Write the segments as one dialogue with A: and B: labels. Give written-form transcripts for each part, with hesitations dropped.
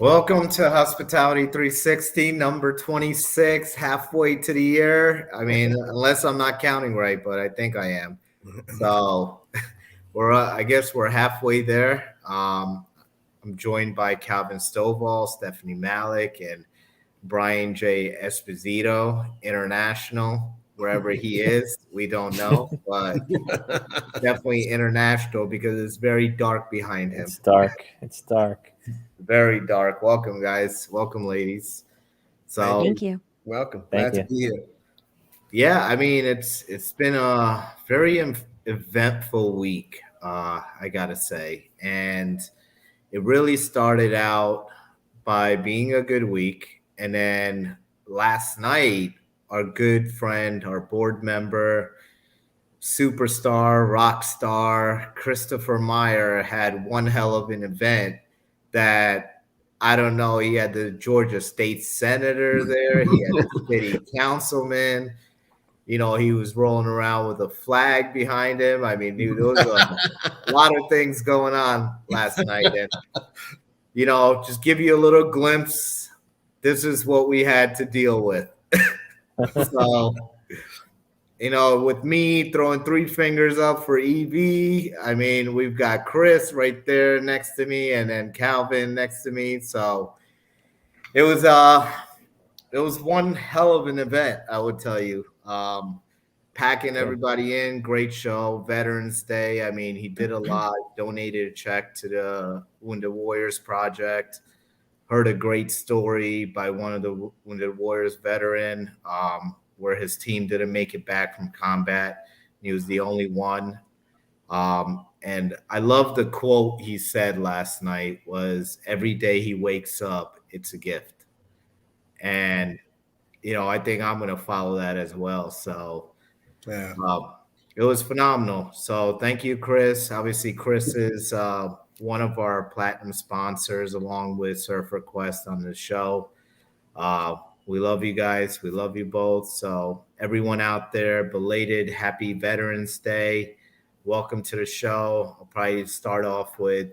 A: Welcome to Hospitality 360, number 26, halfway to the year. I mean, unless I'm not counting right, but I think I am. So I guess we're halfway there. I'm joined by Calvin Stovall, Stephynie Malik, and Brian J. Esposito, international, wherever he is. We don't know, but definitely international because it's very dark behind him.
B: It's dark. It's dark.
A: Very dark. Welcome, guys. Welcome, ladies. So
C: Thank you.
D: Welcome.
B: Thank
D: Glad to be here.
A: yeah, I mean it's been a very eventful week, I gotta say, and it really started out by being a good week, and then last night, our good friend, our board member, superstar, rock star, Christopher Meyer had one hell of an event that I don't know. He had the Georgia state senator there. He had the city councilman. You know, he was rolling around with a flag behind him. I mean, dude, there was a lot of things going on last night. And, you know, just give you a little glimpse. This is what we had to deal with. So, you know, with me throwing three fingers up for EV, I mean, we've got Chris right there next to me, and then Calvin next to me. So it was one hell of an event, I would tell you. Packing everybody in, great show. Veterans Day. I mean, he did a lot. Donated a check to the Wounded Warriors Project. Heard a great story by one of the Wounded Warriors veteran. Where his team didn't make it back from combat. He was the only one. And I love the quote he said last night was, every day he wakes up, it's a gift. And, you know, I think I'm going to follow that as well. So
D: Yeah.
A: It was phenomenal. So thank you, Chris. Obviously, Chris is one of our platinum sponsors along with Surfer Quest on the show. We love you guys. We love you both. So everyone out there, belated happy Veterans Day. Welcome to the show. I'll probably start off with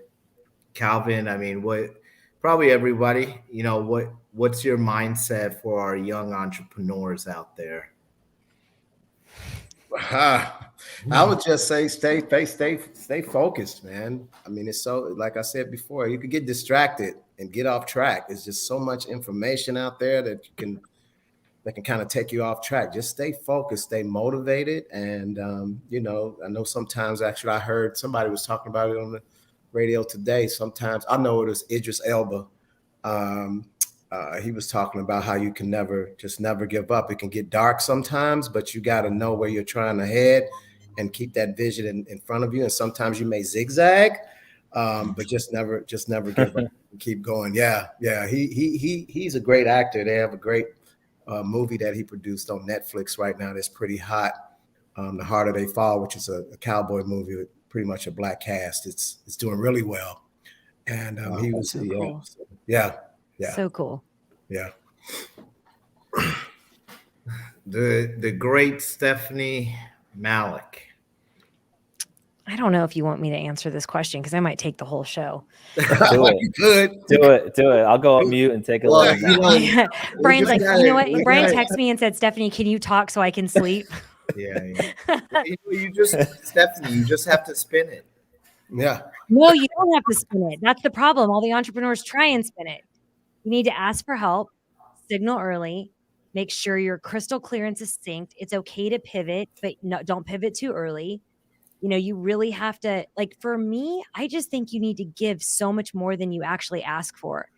A: Calvin. I mean, probably everybody, you know, what's your mindset for our young entrepreneurs out there?
D: I would just say stay focused, man. I mean, it's so, like I said before, you could get distracted and get off track. There's just so much information out there that can kind of take you off track. Just stay focused, stay motivated. And you know, I know sometimes actually I heard somebody was talking about it on the radio today. Sometimes I know it was Idris Elba. He was talking about how you can never give up. It can get dark sometimes, but you got to know where you're trying to head and keep that vision in front of you. And sometimes you may zigzag, but just never give up. Keep going. Yeah. He's a great actor. They have a great movie that he produced on Netflix right now that's pretty hot. The Harder They Fall, which is a cowboy movie with pretty much a black cast. It's doing really well. And he was
C: so cool.
D: Yeah.
C: So cool.
D: Yeah.
A: The great Stephynie Malik.
C: I don't know if you want me to answer this question because I might take the whole show.
B: Do it. I'll go on mute and take a look.
C: Brian's like, you know what? Brian texted me and said, Stephynie, can you talk so I can sleep?
A: Yeah. You just have to spin it.
D: Yeah.
C: No, you don't have to spin it. That's the problem. All the entrepreneurs try and spin it. You need to ask for help, signal early, make sure you're crystal clear and succinct. It's okay to pivot, but don't pivot too early. You know, you really have to, like, for me, I just think you need to give so much more than you actually ask for.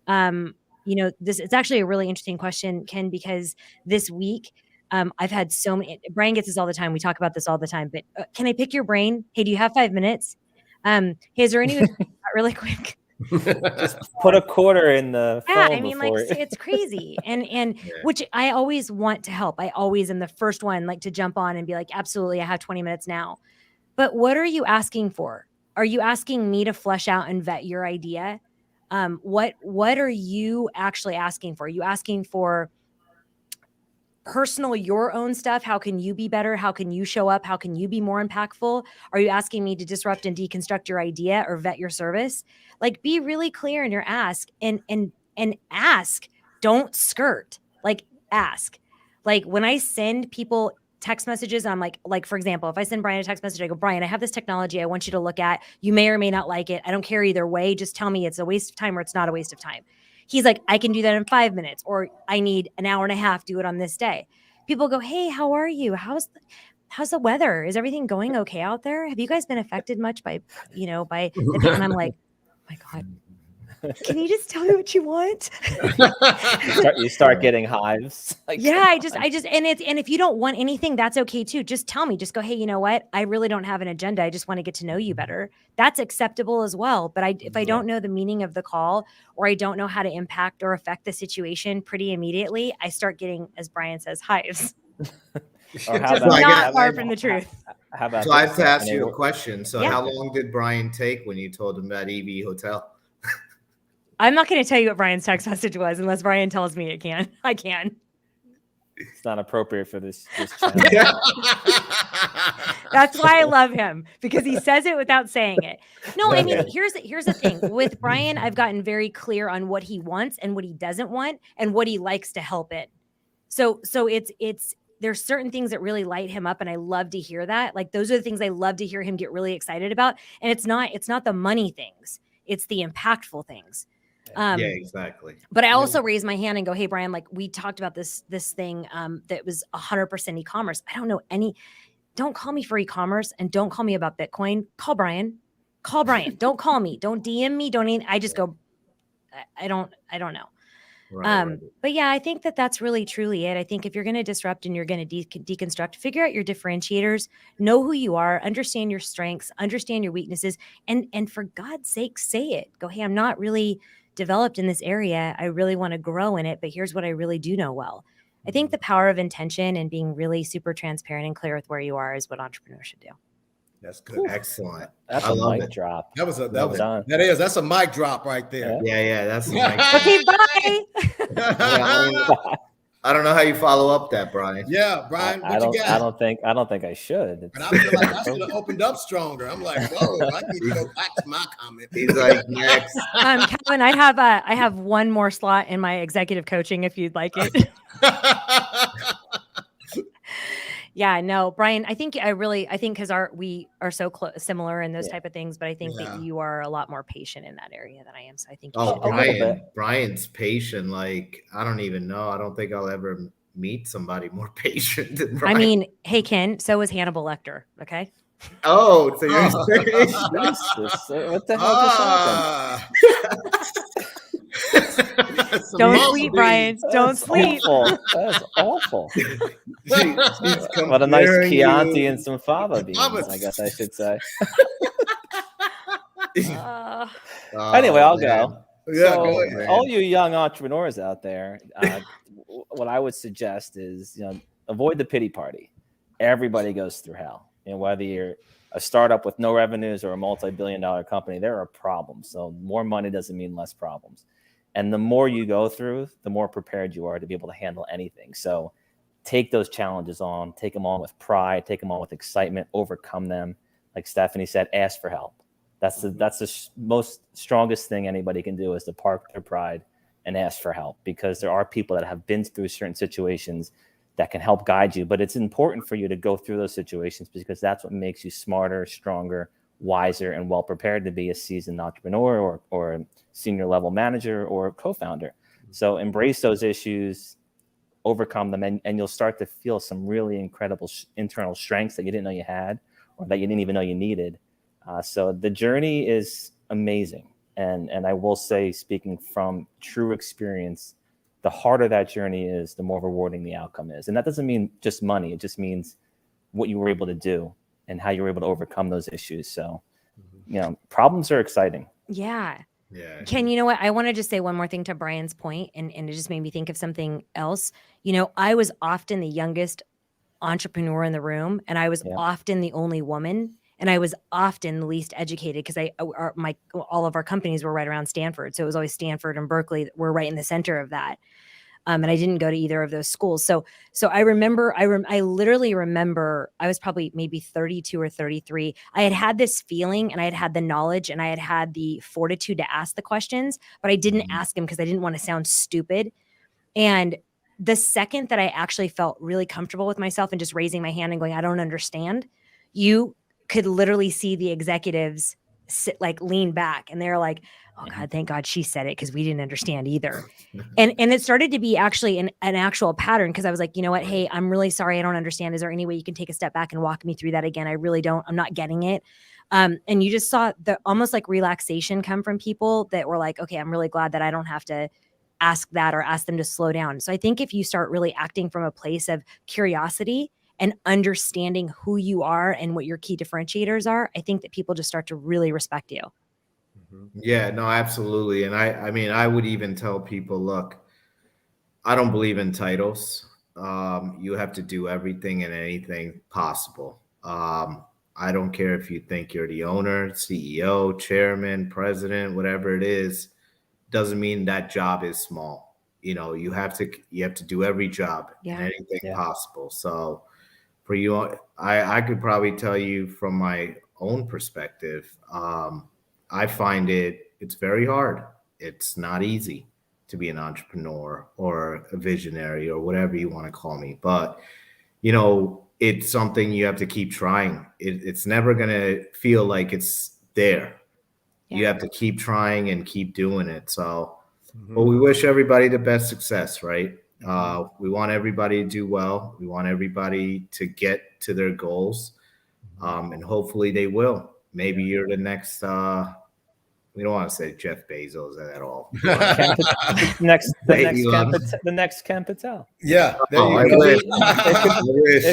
C: You know, it's actually a really interesting question, Ken, because this week, I've had so many, Brian gets this all the time. We talk about this all the time, but can I pick your brain? Hey, do you have 5 minutes? Hey, is there any really quick?
B: Just put a quarter in the phone.
C: I mean, like, it's crazy. And which I always want to help. I always am the first one like to jump on and be like, absolutely, I have 20 minutes now. But what are you asking for? Are you asking me to flesh out and vet your idea? What are you actually asking for? Are you asking for personal, your own stuff? How can you be better? How can you show up? How can you be more impactful? Are you asking me to disrupt and deconstruct your idea or vet your service? Like, be really clear in your ask and ask. Don't skirt. Like, ask. Like, when I send people text messages, I'm like, for example, if I send Brian a text message, I go, Brian, I have this technology I want you to look at. You may or may not like it. I don't care either way. Just tell me it's a waste of time or it's not a waste of time. He's like, I can do that in 5 minutes, or I need an hour and a half, do it on this day. People go, hey, how are you? How's the weather? Is everything going okay out there? Have you guys been affected much by and I'm like, oh my God, can you just tell me what you want?
B: You start getting hives. Like,
C: yeah, I just, and if you don't want anything, that's okay too. Just tell me, just go, hey, you know what? I really don't have an agenda. I just want to get to know you better. That's acceptable as well. But if I don't know the meaning of the call, or I don't know how to impact or affect the situation pretty immediately, I start getting, as Brian says, hives.
B: Or
C: just not far from the truth.
A: How about so I have to ask you a question. So how long did Brian take when you told him that EV hotel?
C: I'm not going to tell you what Brian's text message was unless Brian tells me it can. I can.
B: It's not appropriate for this channel.
C: That's why I love him, because he says it without saying it. No, I mean, here's the thing. With Brian, I've gotten very clear on what he wants and what he doesn't want and what he likes to help in. So it's there's certain things that really light him up, and I love to hear that. Like, those are the things I love to hear him get really excited about. And it's not the money things. It's the impactful things.
A: Yeah, exactly.
C: But I also raise my hand and go, hey, Brian, like, we talked about this thing that was 100% e-commerce. I don't know don't call me for e-commerce, and don't call me about Bitcoin. Call Brian. Don't call me. Don't DM me. I just go, I don't know. Right. But yeah, I think that's really truly it. I think if you're going to disrupt and you're going to deconstruct, figure out your differentiators, know who you are, understand your strengths, understand your weaknesses, and for God's sake, say it. Go, hey, I'm not really developed in this area. I really want to grow in it, but here's what I really do know well. I think the power of intention and being really super transparent and clear with where you are is what entrepreneurs should do.
D: That's good.
A: Ooh, excellent.
B: That's a mic drop.
D: That's a mic drop right there.
A: Yeah, that's a mic drop.
C: Okay, bye.
A: I don't know how you follow up that, Brian.
D: Yeah, Brian.
B: I don't think I should.
D: And I feel like I should have opened up stronger. I'm like, whoa, I need to go back to my comment.
A: He's like, next.
C: Calvin, I have one more slot in my executive coaching if you'd like it. Yeah, no, Brian, I think because we are so similar in those type of things, but I think that you are a lot more patient in that area than I am. So I think
A: Brian's patient. Like, I don't even know. I don't think I'll ever meet somebody more patient than Brian.
C: I mean, hey, Ken, so is Hannibal Lecter. Okay.
A: Oh, so you're saying
B: what the hell just happened?
C: Don't sleep, Brian. Don't sleep.
B: That's awful. What a nice Chianti and some fava beans, I guess I should say. Anyway, I'll go.
D: Yeah,
B: so,
D: go ahead.
B: All you young entrepreneurs out there, what I would suggest is, avoid the pity party. Everybody goes through hell. Whether you're a startup with no revenues or a multi-billion-dollar company, there are problems. So more money doesn't mean less problems. And the more you go through, the more prepared you are to be able to handle anything. So take those challenges on, take them on with pride, take them on with excitement, overcome them. Like Stephynie said, ask for help. That's the most strongest thing anybody can do, is to park their pride and ask for help, because there are people that have been through certain situations that can help guide you. But it's important for you to go through those situations, because that's what makes you smarter, stronger, wiser, and well prepared to be a seasoned entrepreneur or a senior level manager or co-founder. So embrace those issues, overcome them, and you'll start to feel some really incredible internal strengths that you didn't know you had, or that you didn't even know you needed. So the journey is amazing. And I will say, speaking from true experience, the harder that journey is, the more rewarding the outcome is. And that doesn't mean just money. It just means what you were able to do and how you were able to overcome those issues. So, problems are exciting.
C: Yeah. Ken, you know what? I want to just say one more thing to Brian's point, and it just made me think of something else. I was often the youngest entrepreneur in the room, and I was often the only woman, and I was often the least educated, because all of our companies were right around Stanford. So it was always Stanford and Berkeley. We're right in the center of that. And I didn't go to either of those schools. So I remember, I literally remember I was probably maybe 32 or 33. I had this feeling, and I had the knowledge, and I had the fortitude to ask the questions, but I didn't ask them because I didn't want to sound stupid. And the second that I actually felt really comfortable with myself and just raising my hand and going, I don't understand, you could literally see the executives lean back, and they're like, oh God, thank God she said it, because we didn't understand either. And it started to be actually an actual pattern, because I was like, you know what? Hey, I'm really sorry, I don't understand. Is there any way you can take a step back and walk me through that again? I really don't. I'm not getting it. And you just saw the almost like relaxation come from people that were like, okay, I'm really glad that I don't have to ask that or ask them to slow down. So I think if you start really acting from a place of curiosity and understanding who you are and what your key differentiators are, I think that people just start to really respect you.
A: Yeah, no, absolutely. And I mean, I would even tell people, look, I don't believe in titles. You have to do everything and anything possible. I don't care if you think you're the owner, CEO, chairman, president, whatever it is, doesn't mean that job is small. You know, you have to do every job and anything possible. So for you, I could probably tell you from my own perspective, I find it's very hard. It's not easy to be an entrepreneur or a visionary or whatever you want to call me. But, you know, it's something you have to keep trying. It's never going to feel like it's there. Yeah. You have to keep trying and keep doing it. So, well, we wish everybody the best success, right? We want everybody to do well. We want everybody to get to their goals. And hopefully they will. Maybe you're the next, we don't want to say Jeff Bezos at all.
B: the next Ken Patel.
D: Yeah.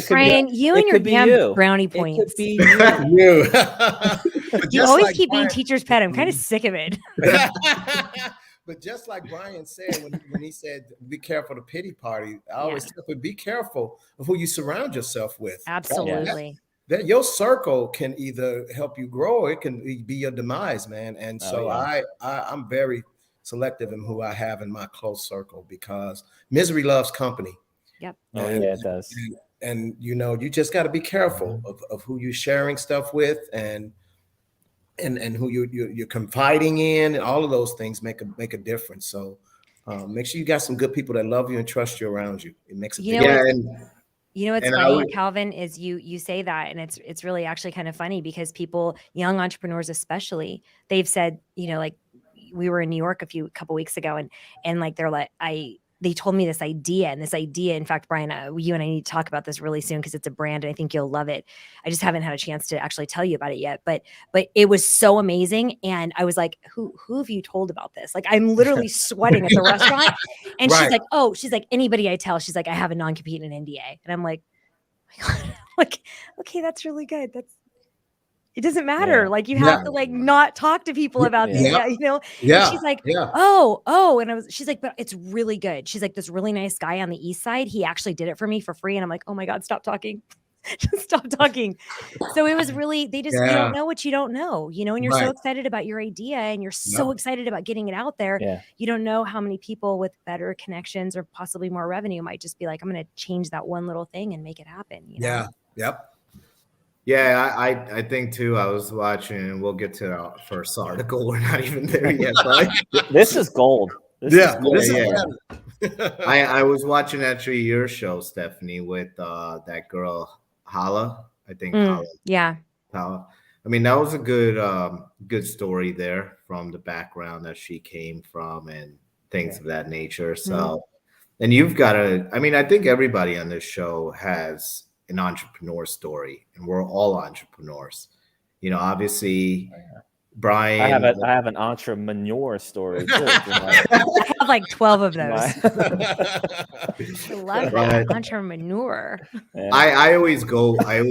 C: Brian, you and your damn brownie points.
B: It could be you.
C: You always keep being teacher's pet. I'm kind of sick of it.
D: But just like Brian said, when he said, be careful the pity party, I always tell people, be careful of who you surround yourself with.
C: Absolutely.
D: That your circle can either help you grow, or it can be your demise, man. And so I'm very selective in who I have in my close circle, because misery loves company.
C: Yep.
B: It does.
D: And you know, you just got to be careful of who you're sharing stuff with, and who you're confiding in, and all of those things make a difference. So make sure you got some good people that love you and trust you around you. It makes a difference.
C: You know what's funny, Calvin, is you say that, and it's really actually kind of funny, because people, young entrepreneurs especially, they've said, you know, like, we were in New York a couple weeks ago, and like they're like, they told me this idea, in fact, Brian, you and I need to talk about this really soon, because it's a brand and I think you'll love it. I just haven't had a chance to actually tell you about it yet, but it was so amazing. And I was like, who have you told about this? Like, I'm literally sweating at the restaurant. And she's like, anybody I tell, she's like, I have a non-compete in NDA. And I'm like, oh my God. Like, okay, that's really good. It doesn't matter. Like, you have to like not talk to people about these, you know? And she's like, oh. And she's like, but it's really good. She's like, this really nice guy on the East Side, he actually did it for me for free. And I'm like, oh my God, stop talking. Just stop talking. So it was really, they just, you don't know what you don't know, you know, and you're so excited about your idea, and you're so excited about getting it out there. Yeah. You don't know how many people with better connections or possibly more revenue might just be like, I'm going to change that one little thing and make it happen. You know?
D: Yeah. Yep.
A: Yeah, I think too. I was watching, and we'll get to our first article. We're not even there yet.
B: This is gold.
A: I was watching actually your show, Stephynie, with that girl Hala. I think Hala.
C: Yeah.
A: Hala. I mean, that was a good story there, from the background that she came from and things of that nature. So, and you've got I mean, I think everybody on this show has an entrepreneur story, and we're all entrepreneurs. You know, obviously, Brian.
B: I have an entrepreneur story too.
C: I have like 12 of those. I love that, entrepreneur.
A: Yeah. I always go by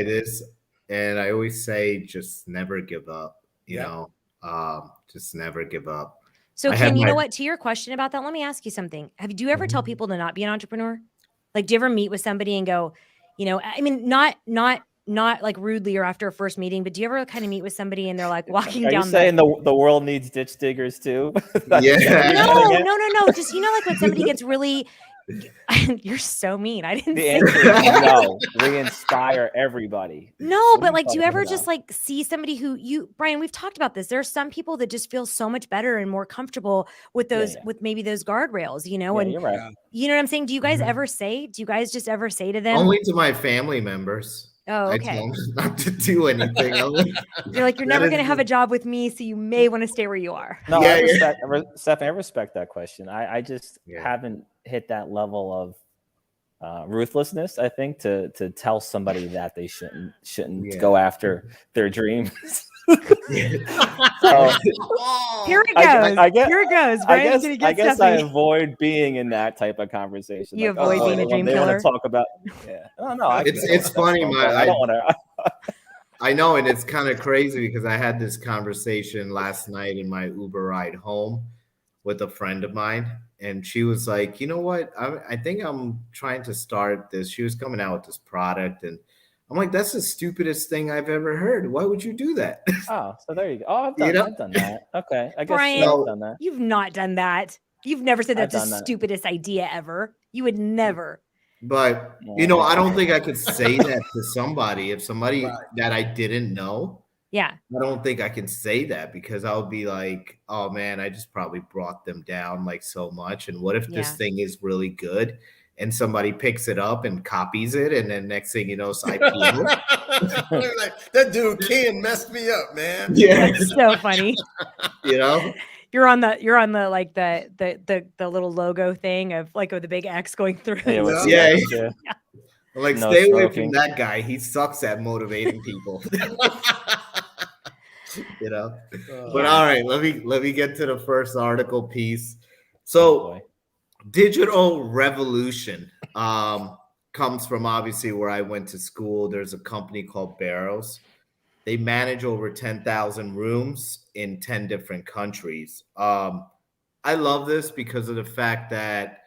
A: this, and I always say, just never give up. You know, just never give up.
C: So, Ken, you know what? To your question about that, let me ask you something. Do you ever tell people to not be an entrepreneur? Like, do you ever meet with somebody and go, you know, I mean, not not like rudely or after a first meeting, but do you ever kind of meet with somebody and they're like walking
B: Are
C: down
B: you saying the world needs ditch diggers too?
A: Yeah.
C: No. Just, like when somebody gets really, you're so mean. I didn't
B: The
C: say
B: answer is no. We inspire everybody.
C: no, but like, do you ever just like see somebody who Brian, we've talked about this. There are some people that just feel so much better and more comfortable with those, with maybe those guardrails, and
B: you're right.
C: you know what I'm saying? Do you guys do you guys just ever say to them?
A: Only to my family members.
C: Oh, okay.
A: I tell them not to do anything.
C: You're like, you're never going to have a job with me, so you may want to stay where you are.
B: No, Steph, I respect that question. I just haven't hit that level of ruthlessness, I think, to tell somebody that they shouldn't go after their dreams. So,
C: here it goes. Here it goes.
B: I guess I avoid being in that type of conversation.
C: You avoid being a dream killer.
B: They want to talk about. No.
A: It's funny.
B: I don't want to.
A: I know, and it's kind of crazy because I had this conversation last night in my Uber ride home with a friend of mine, and she was like, "You know what? I think I'm trying to start this." She was coming out with this product, and I'm like, "That's the stupidest thing I've ever heard. Why would you do that?"
B: Oh, so there you go. Oh, I've done that. Okay, I guess
C: Brian,
B: I've done that.
C: You've not done that. You've never said that's the stupidest idea ever. You would never.
A: But I don't think I could say that to somebody. If somebody that I didn't know, I don't think I can say that because I'll be like, "Oh man, I just probably brought them down like so much." And what if this thing is really good and somebody picks it up and copies it, and then next thing you know, it's IPO.
D: Like, that dude Ken messed me up, man.
A: Yeah,
C: that's so funny. You're on the like the little logo thing of the big X going through.
A: Yeah. I'm like, stay away from that guy. He sucks at motivating people. But all right, let me get to the first article piece. So digital revolution comes from obviously where I went to school. There's a company called Barrows. They manage over 10,000 rooms in 10 different countries. I love this because of the fact that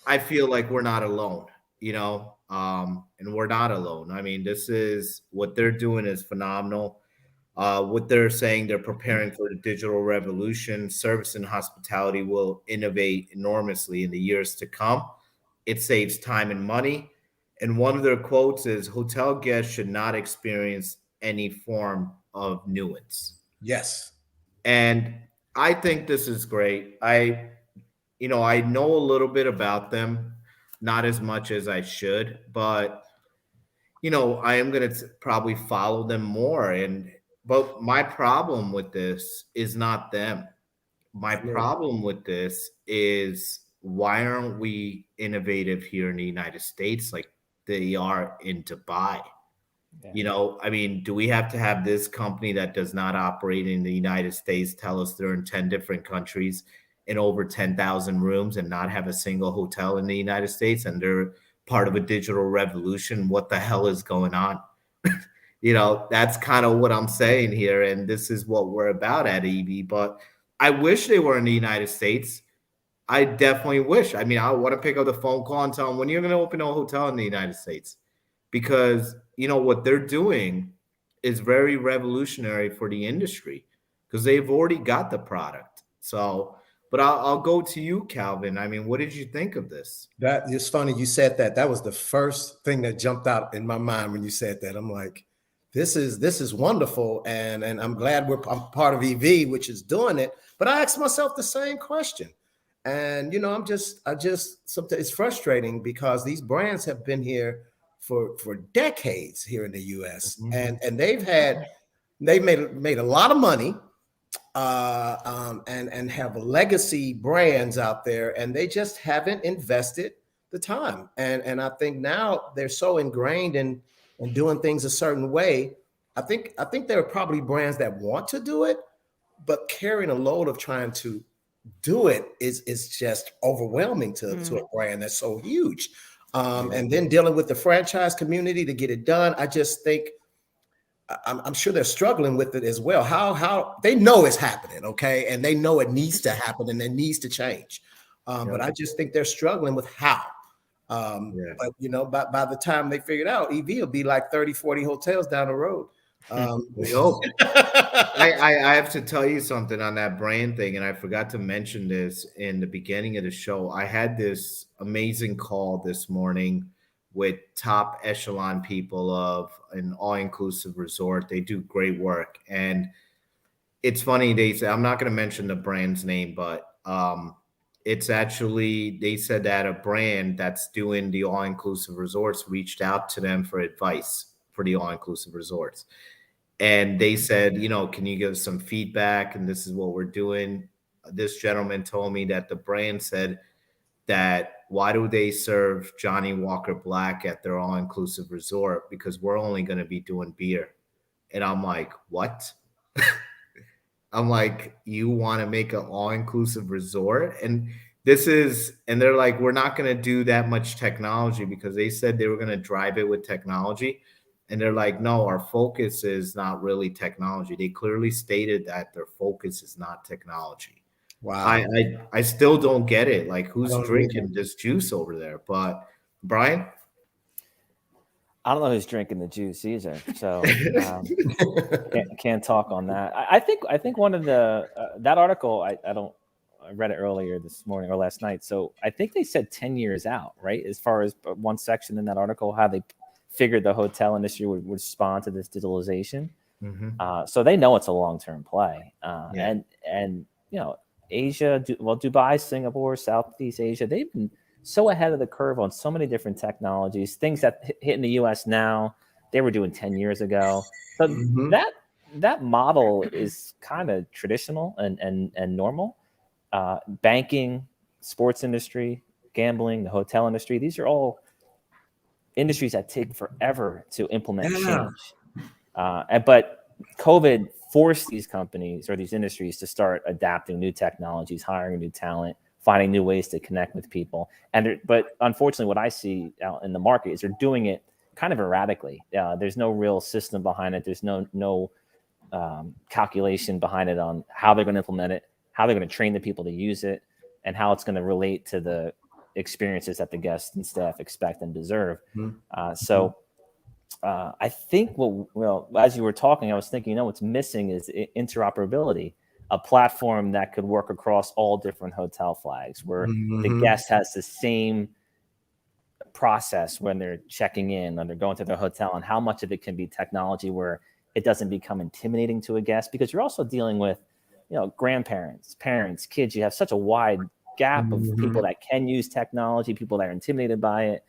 A: I feel like we're not alone, and we're not alone. I mean, this is what they're doing is phenomenal. What they're saying, they're preparing for the digital revolution. Service and hospitality will innovate enormously in the years to come. It saves time and money. And one of their quotes is, hotel guests should not experience any form of nuance.
D: Yes.
A: And I think this is great. I know a little bit about them, not as much as I should, but I am going to probably follow them more. But my problem with this is not them. My problem with this is, why aren't we innovative here in the United States like they are in Dubai? I mean, do we have to have this company that does not operate in the United States tell us they're in 10 different countries in over 10,000 rooms and not have a single hotel in the United States, and they're part of a digital revolution? What the hell is going on? That's kind of what I'm saying here. And this is what we're about at EV. But I wish they were in the United States. I definitely wish. I mean, I want to pick up the phone call and tell them, when you're going to open a hotel in the United States, because what they're doing is very revolutionary for the industry because they've already got the product. So, but I'll go to you, Calvin. I mean, what did you think of this?
D: That is funny. You said that. That was the first thing that jumped out in my mind when you said that. I'm like, this is wonderful, and I'm glad I'm part of EV, which is doing it. But I asked myself the same question, and sometimes it's frustrating because these brands have been here for decades here in the U.S. and they've made a lot of money, and have legacy brands out there, and they just haven't invested the time. And I think now they're so ingrained in doing things a certain way. I think there are probably brands that want to do it, but carrying a load of trying to do it is just overwhelming to a brand that's so huge. And then dealing with the franchise community to get it done. I just think I'm sure they're struggling with it as well. How they know it's happening, okay, and they know it needs to happen and it needs to change. But I just think they're struggling with how. But by the time they figured out, EV will be like 30, 40 hotels down the road.
A: We hope. I have to tell you something on that brand thing, and I forgot to mention this in the beginning of the show. I had this amazing call this morning with top echelon people of an all-inclusive resort. They do great work, and it's funny. They say, I'm not going to mention the brand's name, but it's actually, they said that a brand that's doing the all-inclusive resorts reached out to them for advice for the all-inclusive resorts. And they said, can you give us some feedback? And this is what we're doing. This gentleman told me that the brand said that why do they serve Johnny Walker Black at their all-inclusive resort? Because we're only going to be doing beer. And I'm like, what? I'm like, you want to make an all-inclusive resort? And they're like, we're not going to do that much technology, because they said they were going to drive it with technology. And they're like, no, our focus is not really technology. They clearly stated that their focus is not technology.
D: Wow.
A: I still don't get it. Like, who's drinking this juice over there? But Brian?
B: I don't know who's drinking the juice either, so can't talk on that. I think one of the that article I read it earlier this morning or last night. So I think they said 10 years out, right? As far as one section in that article, how they figured the hotel industry would respond to this digitalization.
A: Mm-hmm.
B: So they know it's a long-term play, and Asia, Dubai, Singapore, Southeast Asia, they've been so ahead of the curve on so many different technologies, things that hit in the US now, they were doing 10 years ago. So that model is kind of traditional and normal. Banking, sports industry, gambling, the hotel industry, these are all industries that take forever to implement change. But COVID forced these companies or these industries to start adapting new technologies, hiring new talent, finding new ways to connect with people. But unfortunately, what I see out in the market is they're doing it kind of erratically. There's no real system behind it. There's no calculation behind it on how they're going to implement it, how they're going to train the people to use it, and how it's going to relate to the experiences that the guests and staff expect and deserve. I think as you were talking, I was thinking, what's missing is interoperability. A platform that could work across all different hotel flags, where the guest has the same process when they're checking in, when they're going to their hotel, and how much of it can be technology where it doesn't become intimidating to a guest, because you're also dealing with, grandparents, parents, kids. You have such a wide gap of people that can use technology, people that are intimidated by it,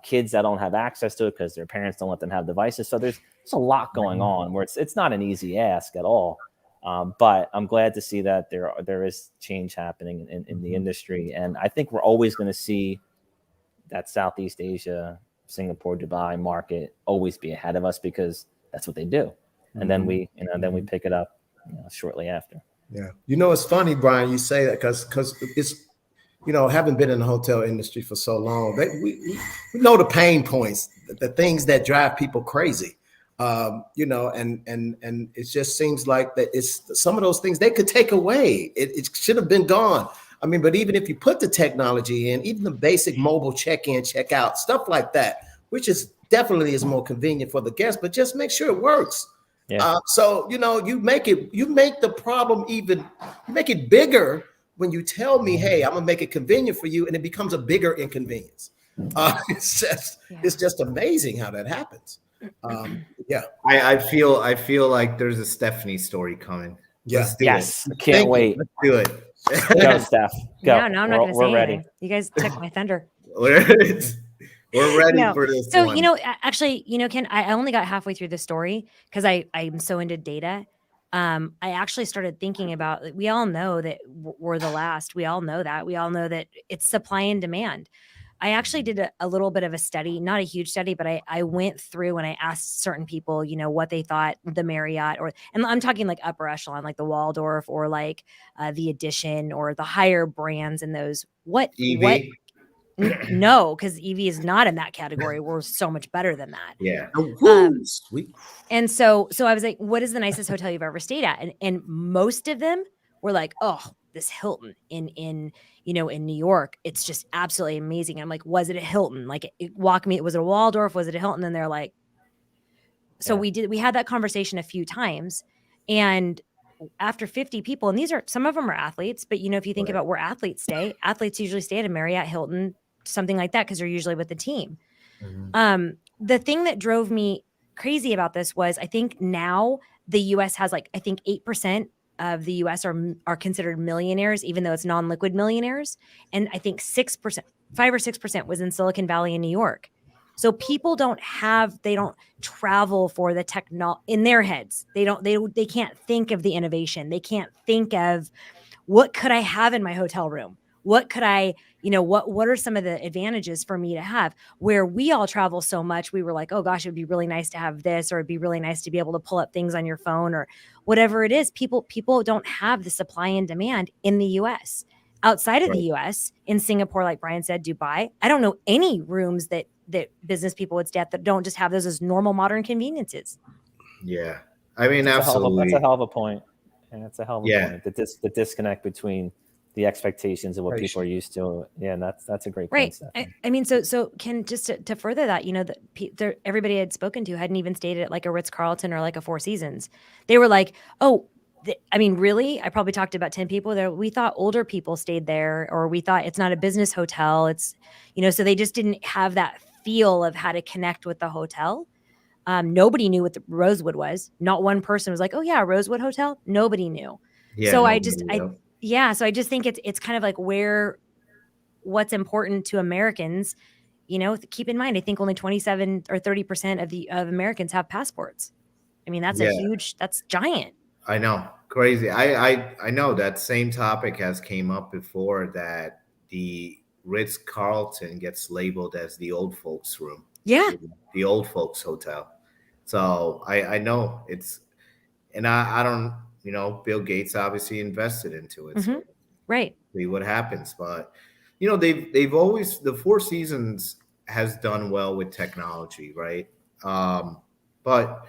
B: kids that don't have access to it because their parents don't let them have devices. So there's a lot going on where it's not an easy ask at all. But I'm glad to see that there is change happening in the industry. And I think we're always going to see that Southeast Asia, Singapore, Dubai market always be ahead of us, because that's what they do. And then we pick it up shortly after.
D: Yeah. It's funny, Brian, you say that because it's, having been in the hotel industry for so long, we know the pain points, the things that drive people crazy. And it just seems like that it's some of those things they could take away. It should have been gone. I mean, but even if you put the technology in, even the basic mobile check-in, check-out, stuff like that, which is definitely is more convenient for the guest, but just make sure it works.
B: Yeah.
D: So, you make the problem you make it bigger when you tell me, hey, I'm gonna make it convenient for you, and it becomes a bigger inconvenience. It's just amazing how that happens.
A: I feel like there's a Stephynie story coming.
D: Yeah.
B: Yes. Can't wait.
A: Let's do it.
B: Go, Steph. Go.
C: No, I'm not going to say anything.
B: Ready.
C: You guys took my thunder.
A: We're ready for this.
C: So,
A: one.
C: actually, Ken, I only got halfway through the story because I'm so into data. I actually started thinking about, we all know that we're the last. We all know that. We all know that it's supply and demand. I actually did a little bit of a study, not a huge study, but I went through and I asked certain people, what they thought the Marriott and I'm talking like upper echelon, like the Waldorf or like the Edition or the higher brands in those. No, because EV is not in that category. We're so much better than that.
A: Yeah.
D: Sweet.
C: And so I was like, what is the nicest hotel you've ever stayed at? And most of them were like, oh, this Hilton in in New York. It's just absolutely amazing. I'm like, was it a Hilton? Like, was it a Waldorf? Was it a Hilton? And they're like, so we had that conversation a few times, and after 50 people, and some of them are athletes, but if you think about where athletes usually stay at a Marriott, Hilton, something like that, because they're usually with the team.
A: Mm-hmm.
C: The thing that drove me crazy about this was, I think now the US has I think 8% of the US are considered millionaires, even though it's non-liquid millionaires. And I think 6%, 5 or 6% was in Silicon Valley in New York. So people don't travel for the technology in their heads. They can't think of the innovation. They can't think of, what could I have in my hotel room? What could I, what are some of the advantages for me to have? Where we all travel so much, we were like, oh gosh, it'd be really nice to have this, or it'd be really nice to be able to pull up things on your phone, or whatever it is. People don't have the supply and demand in the US. Outside of the US, in Singapore, like Brian said, Dubai, I don't know any rooms that business people would stay at that don't just have those as normal modern conveniences.
A: Yeah. I mean,
B: that's
A: absolutely.
B: That's a hell of a point. And that's a hell of a point. The disconnect between the expectations of what people are used to. Yeah, and that's a great point.
C: I mean, so Ken, just to further that, everybody I had spoken to hadn't even stayed at like a Ritz-Carlton or like a Four Seasons. They were like, oh, I mean, really? I probably talked to about 10 people there. We thought older people stayed there, or we thought it's not a business hotel. It's, so they just didn't have that feel of how to connect with the hotel. Nobody knew what the Rosewood was. Not one person was like, oh yeah, Rosewood Hotel. Nobody knew.
A: Yeah,
C: so I just think it's kind of like what's important to Americans, keep in mind, I think only 27 or 30% of Americans have passports. I mean, that's that's giant.
A: I know. Crazy. I know that same topic has came up before, that the Ritz-Carlton gets labeled as the old folks room.
C: Yeah.
A: The old folks hotel. So I know it's, and I don't, Bill Gates obviously invested into it.
C: Mm-hmm.
A: So
C: right.
A: See what happens. But, they've always, the Four Seasons has done well with technology, right? But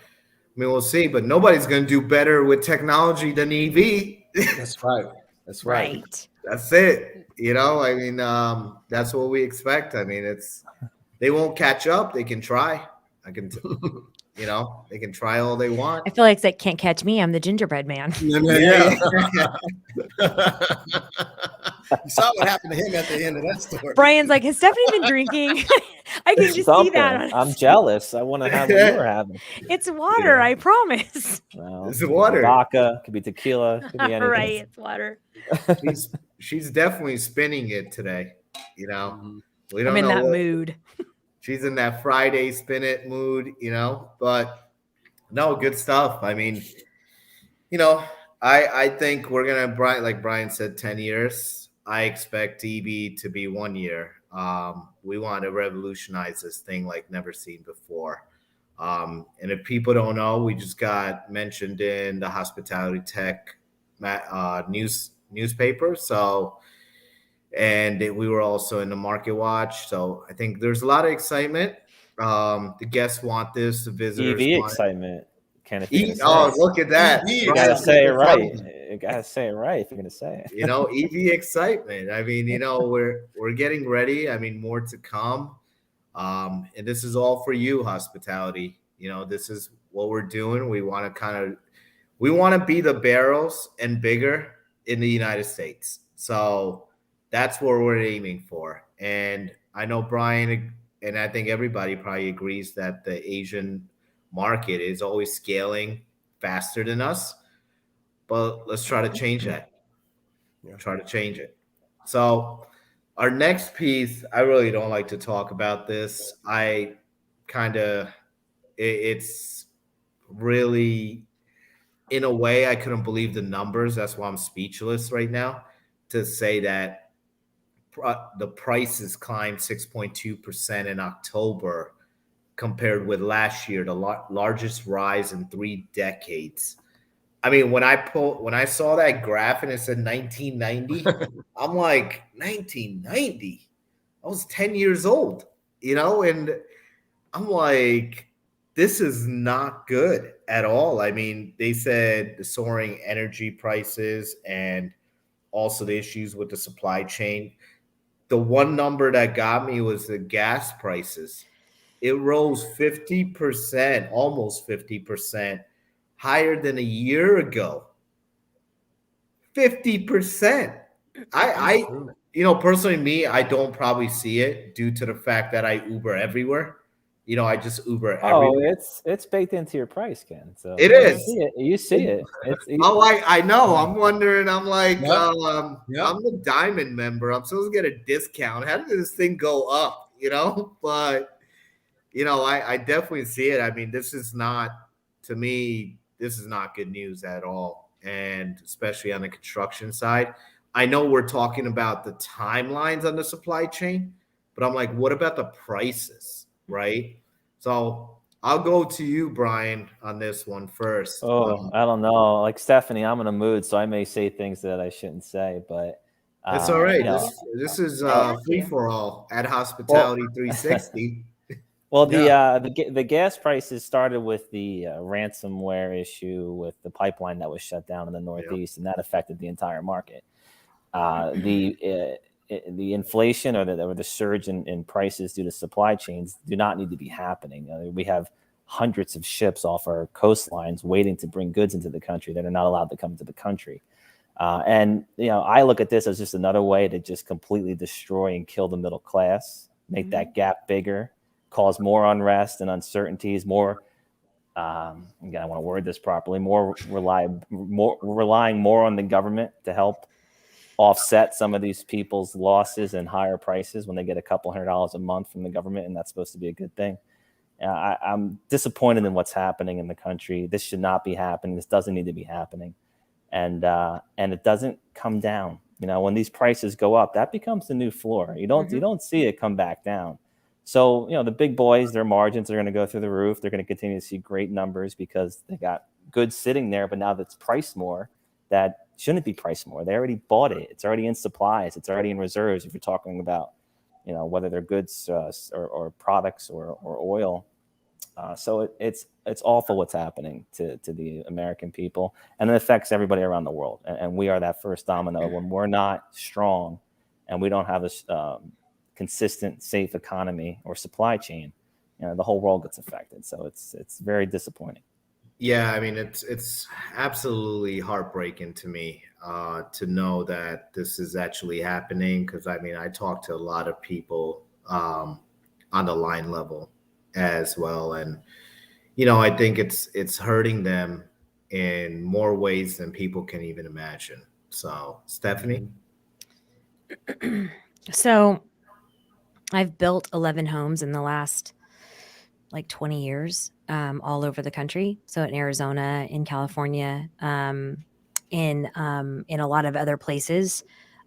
A: I mean, we'll see, but nobody's going to do better with technology than EV.
D: That's right. That's right.
A: That's it. I mean, that's what we expect. I mean, they won't catch up. They can try. They can try all they want.
C: I feel like that can't catch me. I'm the gingerbread man.
D: Yeah. You saw what happened to him at the end of that story.
C: Brian's like, has Stephynie been drinking? I can just see that.
B: I'm jealous. I want to have what you were having.
C: It's water, I promise.
A: Well, it's water.
B: Vodka, could be tequila, could be anything.
C: Right, it's water.
A: She's definitely spinning it today. We don't
C: I'm in that mood.
A: She's in that Friday spin it mood, but no, good stuff. I mean, I think we're going to, like Brian said, 10 years. I expect EV to be 1 year. We want to revolutionize this thing like never seen before. And if people don't know, we just got mentioned in the Hospitality Tech newspaper. So, and we were also in the Market Watch. So I think there's a lot of excitement. The guests want this. The visitors
B: EV
A: want
B: excitement.
A: Look at that.
B: You gotta say it right. You gotta say it right if you're gonna say it.
A: EV excitement. I mean, we're getting ready. I mean, more to come. And this is all for you, hospitality. This is what we're doing. We want to be the barrels and bigger in the United States. So that's what we're aiming for. And I know Brian, and I think everybody probably agrees that the Asian market is always scaling faster than us, but let's try to change that. Try to change it. So our next piece, I really don't like to talk about this. It's really, in a way, I couldn't believe the numbers. That's why I'm speechless right now to say that the prices climbed 6.2% in October compared with last year, the largest rise in 3 decades. I mean, when I saw that graph and it said 1990, I'm like, 1990? I was 10 years old, and I'm like, this is not good at all. I mean, they said the soaring energy prices and also the issues with the supply chain. The one number that got me was the gas prices. It rose 50%, almost 50% higher than a year ago. 50%. I personally, me, I don't probably see it due to the fact that I Uber everywhere. I just Uber
B: Oh,
A: everywhere.
B: it's baked into your price, Ken. So
A: It
B: you
A: is.
B: see it. You see it.
A: Oh, I know. I'm wondering. I'm like,
D: Yep. Yep.
A: I'm the diamond member. I'm supposed to get a discount. How did this thing go up? But I definitely see it. I mean, this is not, to me, this is not good news at all. And especially on the construction side. I know we're talking about the timelines on the supply chain, but I'm like, what about the prices, right? So I'll go to you, Brian, on this one first.
B: Oh, I don't know. Like Stephynie, I'm in a mood, so I may say things that I shouldn't say, but
A: It's all right.
B: you know,
A: This is
C: ask
A: free
C: you.
A: for all at Hospitality 360.
B: well,
D: Yeah.
B: the gas prices started with the ransomware issue with the pipeline that was shut down in the Northeast, and that affected the entire market. The inflation or the surge in prices due to supply chains do not need to be happening. We have hundreds of ships off our coastlines waiting to bring goods into the country that are not allowed to come into the country. And I look at this as just another way to just completely destroy and kill the middle class, make that gap bigger, cause more unrest and uncertainties, more again, I want to word this properly, relying more on the government to help offset some of these people's losses and higher prices when they get a couple $100 a month from the government, and that's supposed to be a good thing. I'm disappointed in what's happening in the country. This should not be happening. This doesn't need to be happening, and it doesn't come down. When these prices go up, that becomes the new floor. You don't see it come back down. So the big boys, their margins are going to go through the roof. They're going to continue to see great numbers because they got goods sitting there, but now that's priced more. That shouldn't be priced more. They already bought it. It's already in supplies. It's already in reserves. If you're talking about, whether they're goods or products or oil. So it's awful what's happening to the American people, and it affects everybody around the world. And we are that first domino. When we're not strong and we don't have a consistent, safe economy or supply chain, the whole world gets affected. So it's very disappointing.
A: Yeah, I mean, it's absolutely heartbreaking to me to know that this is actually happening. Because I mean, I talk to a lot of people on the line level as well, and I think it's hurting them in more ways than people can even imagine. So, Stephynie.
C: So I've built 11 homes in the last like 20 years, all over the country. So in Arizona, in California, in a lot of other places,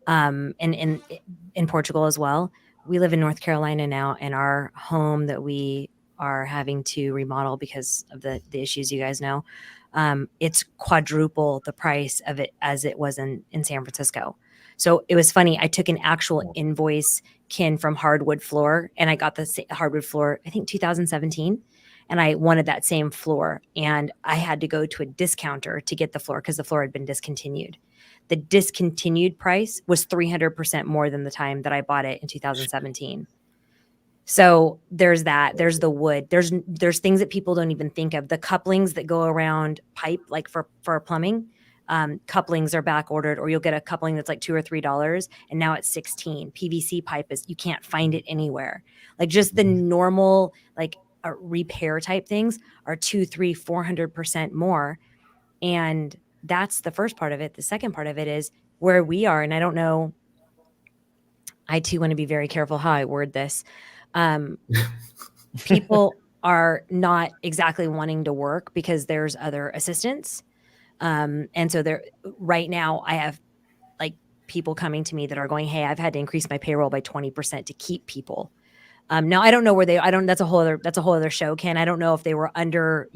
C: and in Portugal as well. We live in North Carolina now, and our home that we are having to remodel because of the issues you guys know, it's quadruple the price of it as it was in San Francisco. So it was funny. I took an actual invoice, Ken, from hardwood floor, and I got the hardwood floor, I think 2017. And I wanted that same floor. And I had to go to a discounter to get the floor because the floor had been discontinued. The discontinued price was 300% more than the time that I bought it in 2017. So there's that. There's the wood. There's things that people don't even think of. The couplings that go around pipe, like for plumbing. Couplings are back ordered, or you'll get a coupling that's like $2 or $3, and now it's 16. PVC pipe you can't find it anywhere. Like just the normal like repair type things are 200, 300, 400% more, and that's the first part of it. The second part of it is where we are, and I don't know. I too want to be very careful how I word this. People are not exactly wanting to work because there's other assistance. And so there right now I have like people coming to me that are going, hey, I've had to increase my payroll by 20% to keep people. Now I don't know where that's a whole other show, Ken. I don't know if they were under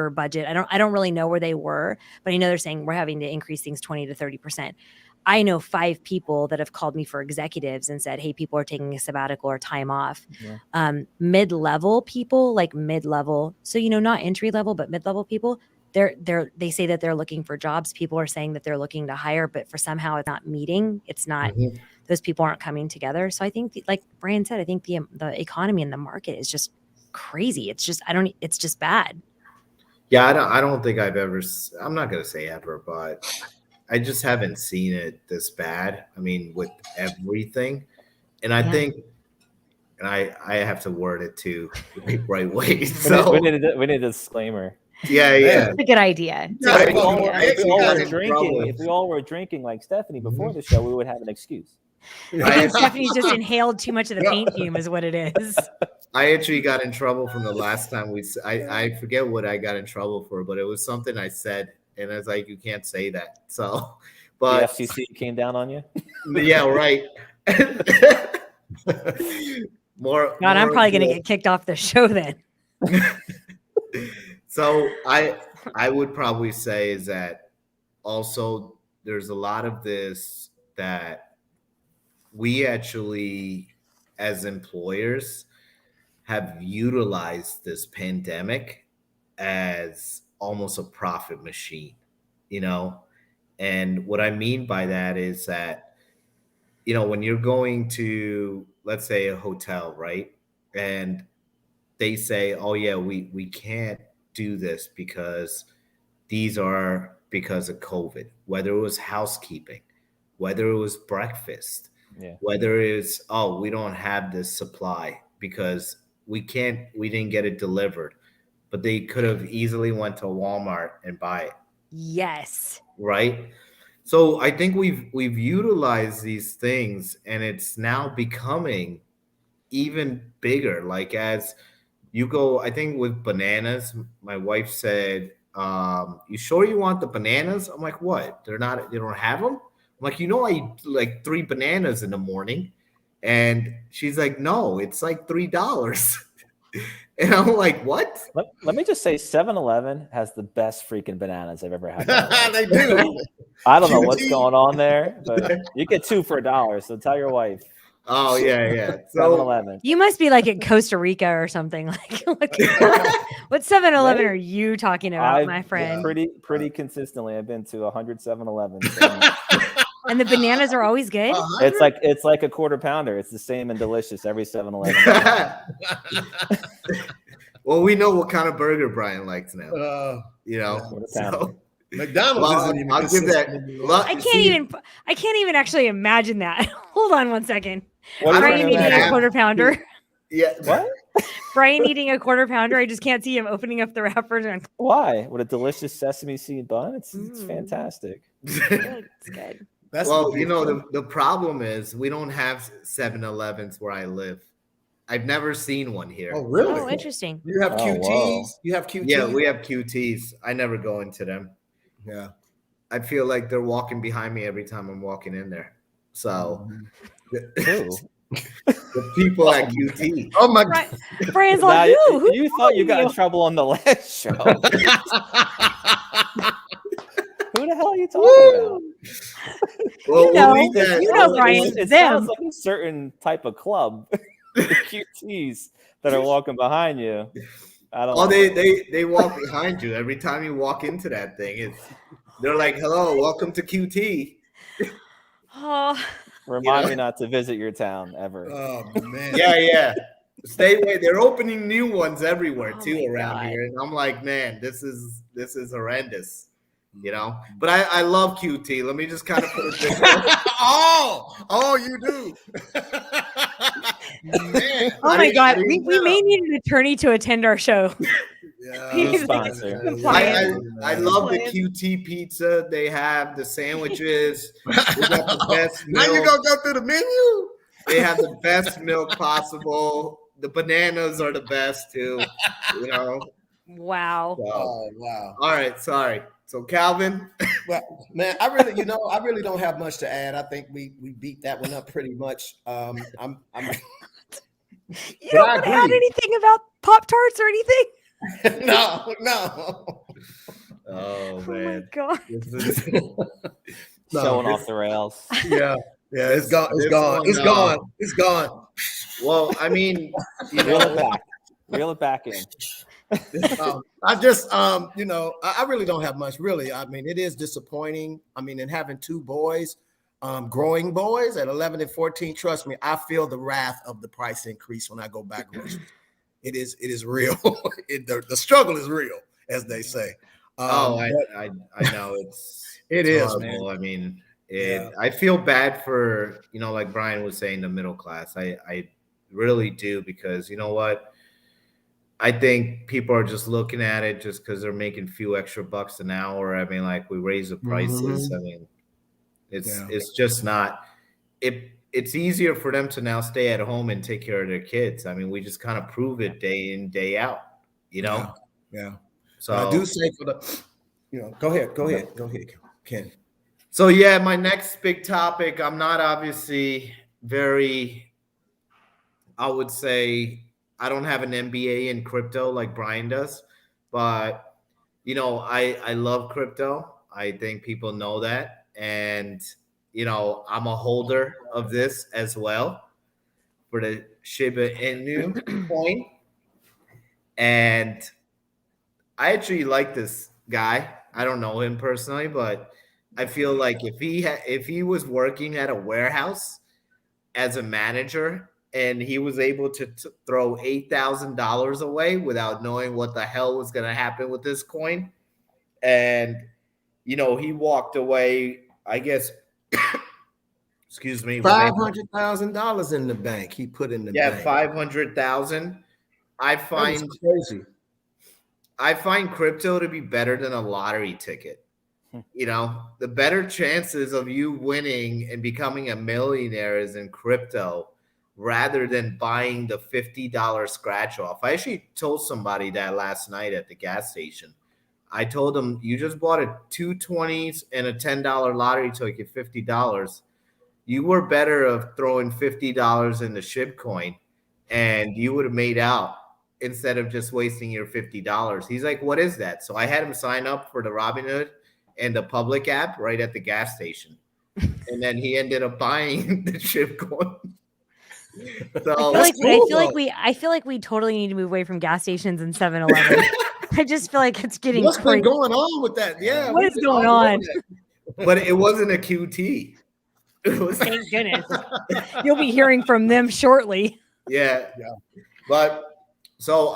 C: budget. I don't really know where they were, but I know they're saying we're having to increase things 20 to 30%. I know 5 people that have called me for executives and said, hey, people are taking a sabbatical or time off. Yeah. Mid-level people, like mid-level. So, not entry level, but mid-level people, they say that they're looking for jobs. People are saying that they're looking to hire, but for somehow it's not meeting. It's not, those people aren't coming together. So I think like Brian said, I think the economy and the market is just crazy. It's just, it's just bad.
A: Yeah. I don't think I've ever, I'm not going to say ever, but I just haven't seen it this bad. I mean, with everything. And I think, and I have to word it too the right way. So
B: we need a disclaimer.
A: Yeah.
C: It's a good idea.
B: If we all were drinking like Stephynie before the show, we would have an excuse.
C: Stephynie just inhaled too much of the paint fume is what it is.
A: I actually got in trouble from the last time I forget what I got in trouble for, but it was something I said, and I was like, you can't say that. So, but
B: the FCC came down on you.
A: Yeah, right.
C: I'm probably gonna get kicked off the show then.
A: So I would probably say is that also there's a lot of this that we actually as employers have utilized this pandemic as almost a profit machine, and what I mean by that is that, when you're going to, let's say, a hotel, right? And they say, oh yeah, we can't do this because because of COVID, whether it was housekeeping, whether it was breakfast, whether it's, oh, we don't have this supply because we didn't get it delivered, but they could have easily went to Walmart and buy it.
C: Yes.
A: Right. So I think we've utilized these things, and it's now becoming even bigger. Like as you go, I think with bananas, my wife said, you sure you want the bananas? I'm like, what? They don't have them? I'm like, I eat like 3 bananas in the morning. And she's like, no, it's like $3. And I'm like, what?
B: Let me just say 7-Eleven has the best freaking bananas I've ever had.
D: They do.
B: I don't know what's going on there, but you get 2 for $1. So tell your wife.
A: Oh, yeah. So
B: 7-Eleven.
C: You must be like in Costa Rica or something. Like what 7-Eleven are you talking about, my friend?
B: Pretty consistently, I've been to 100 7-Elevens.
C: And the bananas are always good.
B: It's like a quarter pounder. It's the same and delicious every 7-Eleven.
A: Well, we know what kind of burger Brian likes now. So
D: McDonald's isn't even.
A: I'll give that.
C: I can't even actually imagine that. Hold on one second.
B: Brian
C: eating a quarter pounder.
A: Yeah.
B: What?
C: Brian eating a quarter pounder. I just can't see him opening up the wrappers.
B: Why? With a delicious sesame seed bun. It's fantastic.
C: It's good.
A: The problem is we don't have 7-Elevens where I live. I've never seen one here.
D: Oh, really?
C: Oh, interesting.
D: You have QTs?
B: Wow.
D: You have QTs?
A: Yeah, we have QTs. I never go into them.
D: Yeah.
A: I feel like they're walking behind me every time I'm walking in there. So the people at QT.
D: Oh my God.
C: Brian's like,
B: you thought you got in trouble on the last show. Who the hell are you talking
A: about?
C: Brian.
B: It sounds like a certain type of club. The QTs that are walking behind you. I don't know.
A: They walk behind you every time you walk into that thing. They're like, hello, welcome to QT.
C: Oh.
B: Remind me not to visit your town ever.
D: Oh man.
A: Yeah. Stay away. They're opening new ones everywhere too around here. And I'm like, man, this is horrendous. But I love QT. Let me just kind of put it this way.
D: Oh, you do. Man.
C: Oh my God. We may need an attorney to attend our show.
D: Yeah.
B: Sponsor.
A: I love the QT pizza. They have the sandwiches. They got the best milk.
D: Now you gonna go through the menu?
A: They have the best milk possible. The bananas are the best too.
C: Wow.
D: Oh wow.
A: All right, sorry. So Calvin,
D: well, man, I really don't have much to add. I think we beat that one up pretty much.
C: You don't want to add anything about Pop-Tarts or anything?
D: No.
A: Oh man.
C: Oh my God.
B: Showing off the rails.
D: Yeah, it's gone. It's gone.
A: Well, I mean,
B: Reel it back in.
D: I just, I really don't have much. Really, I mean, it is disappointing. I mean, and having two boys, growing boys at 11 and 14. Trust me, I feel the wrath of the price increase when I go back grocery. It is real. The struggle is real, as they say.
A: I know
D: It
A: it's
D: is,
A: horrible.
D: man.
A: I mean,
D: Yeah.
A: I feel bad for, like Brian was saying, the middle class. I really do, because you know what? I think people are just looking at it just because they're making a few extra bucks an hour. I mean, like, we raise the prices.
D: Mhm.
A: I mean,
D: Yeah.
A: it's just not it's easier for them to now stay at home and take care of their kids. I mean, we just kind of prove it day in, day out,
D: Yeah. Yeah. But I do
A: So
D: say for the, go ahead, Ken.
A: so yeah, my next big topic, I'm not obviously very, I would say, I don't have an MBA in crypto like Brian does, but I love crypto. I think people know that. And I'm a holder of this as well for the Shiba Inu coin. And I actually like this guy. I don't know him personally, but I feel like if he was working at a warehouse as a manager and he was able to throw $8,000 away without knowing what the hell was going to happen with this coin, and he walked away, I guess. Excuse me.
D: $500,000 in the bank. He put in the bank.
A: 500,000. I
D: That is crazy.
A: find crypto to be better than a lottery ticket. The better chances of you winning and becoming a millionaire is in crypto rather than buying the $50 scratch off. I actually told somebody that last night at the gas station. I told them, you just bought a 2 20s and a $10 lottery ticket, $50. You were better of throwing $50 in the SHIB coin, and you would have made out instead of just wasting your $50. He's like, what is that? So I had him sign up for the Robinhood and the public app right at the gas station. And then he ended up buying the SHIB coin. So
C: I feel like we totally need to move away from gas stations and 7-Eleven. I just feel like it's getting
D: What's
C: crazy.
D: been going on with that? Yeah.
C: What is going on?
A: But it wasn't a QT.
C: Thank goodness. You'll be hearing from them shortly.
A: Yeah. But so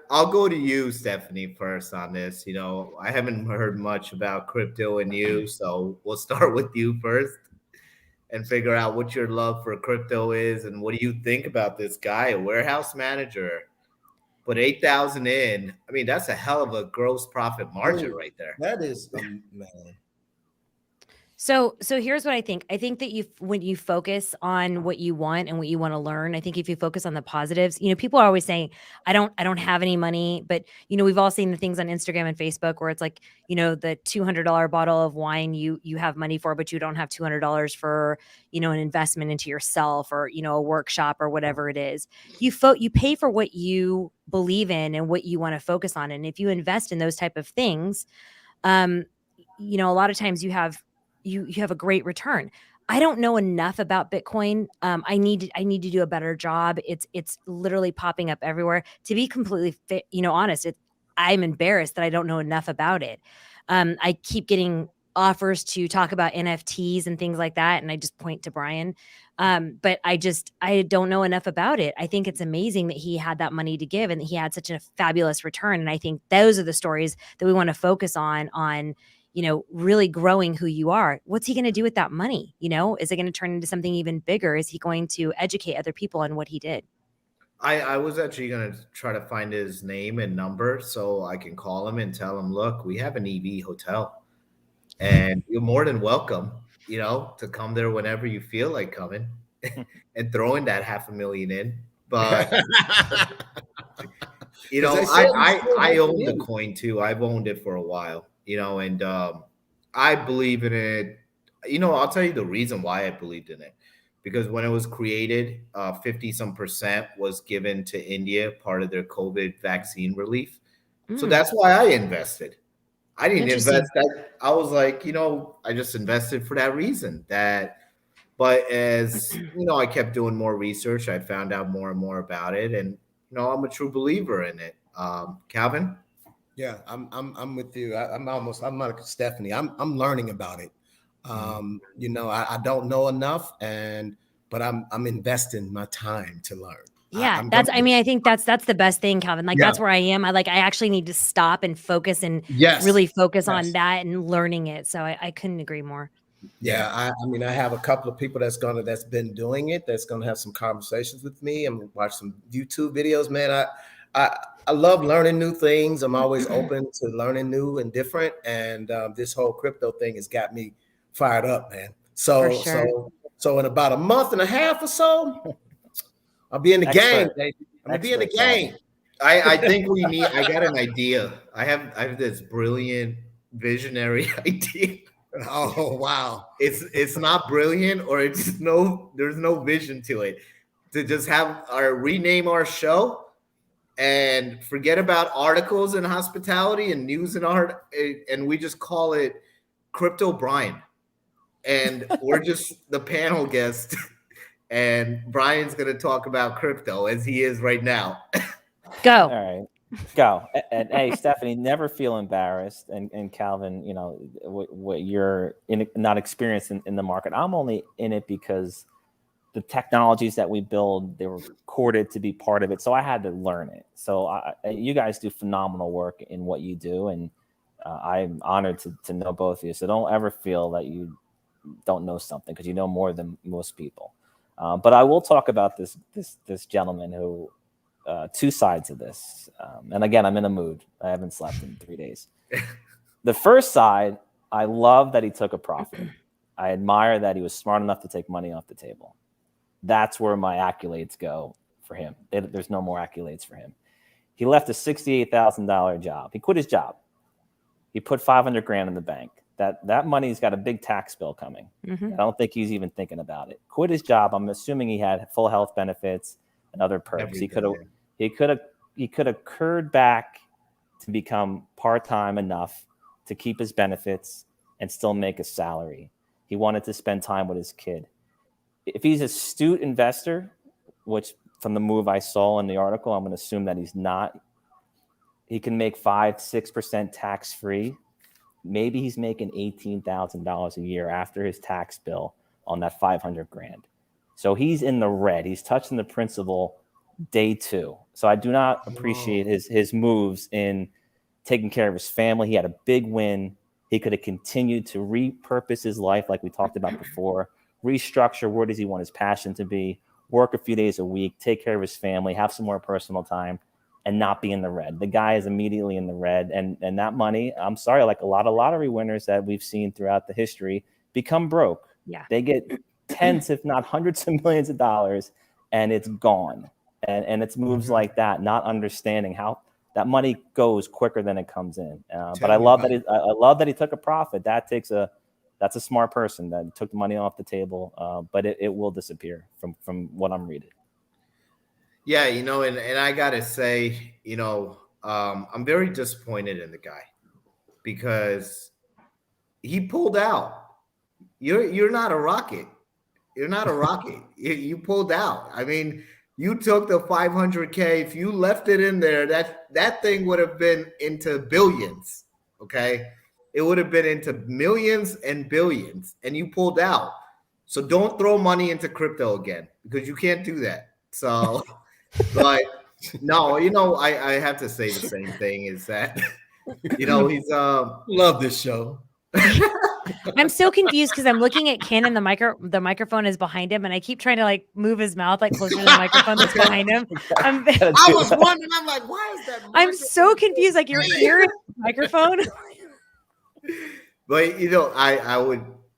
A: I'll go to you, Stephynie, first on this. I haven't heard much about crypto and you, so we'll start with you first and figure out what your love for crypto is and what do you think about this guy, a warehouse manager, put 8,000 in. I mean, that's a hell of a gross profit margin right there.
D: That is, man.
C: So here's what I think. I think that when you focus on what you want and what you want to learn, I think if you focus on the positives, people are always saying, I don't have any money, but we've all seen the things on Instagram and Facebook where it's like, the $200 bottle of wine you have money for, but you don't have $200 for, an investment into yourself or, a workshop or whatever it is. You pay for what you believe in and what you want to focus on. And if you invest in those type of things, a lot of times you have a great return. I don't know enough about Bitcoin. I need to do a better job. It's literally popping up everywhere. To be completely honest, I'm embarrassed that I don't know enough about it. I keep getting offers to talk about NFTs and things like that, and I just point to Brian. But I don't know enough about it. I think it's amazing that he had that money to give and that he had such a fabulous return. And I think those are the stories that we want to focus on really growing who you are. What's he going to do with that money? Is it going to turn into something even bigger? Is he going to educate other people on what he did?
A: I was actually going to try to find his name and number so I can call him and tell him, look, we have an EV hotel and you're more than welcome, to come there whenever you feel like coming and throwing that $500,000 in. But, I own the coin too. I've owned it for a while. And I believe in it. I'll tell you the reason why I believed in it. Because when it was created, 50-some% was given to India, part of their COVID vaccine relief. So that's why I invested. I didn't invest that. I was like, I just invested for that reason. But as, I kept doing more research, I found out more and more about it. And, I'm a true believer in it. Calvin?
D: Yeah, I'm with you. I'm like Stephynie. I'm learning about it. I don't know enough, but I'm investing my time to learn.
C: Yeah,
D: I'm
C: I
D: gonna,
C: mean, I think that's the best thing, Calvin. Like,
D: yeah,
C: that's where I am. I actually need to stop and focus and
D: yes,
C: really focus on
D: yes.
C: that and learning it. So I couldn't agree more.
D: Yeah, I mean, I have a couple of people that's been doing it. That's gonna have some conversations with me and watch some YouTube videos. Man, I love learning new things. I'm always open to learning new and different. And this whole crypto thing has got me fired up, man.
C: For
D: So
C: sure.
D: in about a month and a half or so, I'll be in the game, baby. I'm gonna be in the game.
A: I think I got an idea. I have this brilliant visionary idea.
D: Oh wow.
A: It's not brilliant, or there's no vision to it. To just rename our show and forget about articles in hospitality and news and art, and we just call it Crypto Brian. And we're just the panel guest, and Brian's gonna talk about crypto as he is right now.
C: Go.
B: All right, go. And hey, Stephynie, never feel embarrassed. And Calvin, what you're not experienced in the market. I'm only in it because the technologies that we build, they were courted to be part of it. So I had to learn it. So you guys do phenomenal work in what you do. And I'm honored to know both of you. So don't ever feel that you don't know something, because you know more than most people. But I will talk about this gentleman who, two sides of this. And again, I'm in a mood. I haven't slept in 3 days. The first side, I love that he took a profit. I admire that he was smart enough to take money off the table. That's where my accolades go for him. There's no more accolades for him. He left a $68,000 job. He quit his job. He put $500,000 in the bank. That money's got a big tax bill coming.
C: Mm-hmm.
B: I don't think he's even thinking about it. Quit his job. I'm assuming he had full health benefits and other perks. He could have curved back to become part-time enough to keep his benefits and still make a salary. He wanted to spend time with his kid. If he's an astute investor, which from the move I saw in the article, I'm going to assume that he's not. He can make 5-6% tax-free. Maybe he's making $18,000 a year after his tax bill on that $500,000. So he's in the red. He's touching the principal day 2. So I do not appreciate his moves in taking care of his family. He had a big win. He could have continued to repurpose his life like we talked about before, restructure where does he want his passion to be, work a few days a week, take care of his family, have some more personal time, and not be in the red. The guy is immediately in the red. And that money, I'm sorry, like a lot of lottery winners that we've seen throughout the history, become broke.
C: Yeah.
B: They get tens, if not hundreds of millions of dollars, and it's gone. And it's moves like that, not understanding how that money goes quicker than it comes in. But I love that he took a profit. That's a smart person that took the money off the table. But it will disappear from what I'm reading.
A: Yeah, and I gotta say, I'm very disappointed in the guy because he pulled out. You're not a rocket. You're not a rocket. You pulled out. I mean, you took the $500K. If you left it in there, that thing would have been into billions. Okay, it would have been into millions and billions, and you pulled out. So don't throw money into crypto again, because you can't do that. So, but no, I have to say the same thing. Is that he's
D: love this show.
C: I'm so confused because I'm looking at Ken and the microphone is behind him, and I keep trying to move his mouth closer to the microphone that's behind him.
D: I was wondering, I'm like, why is that?
C: I'm so confused. Like, your ear is the microphone.
A: But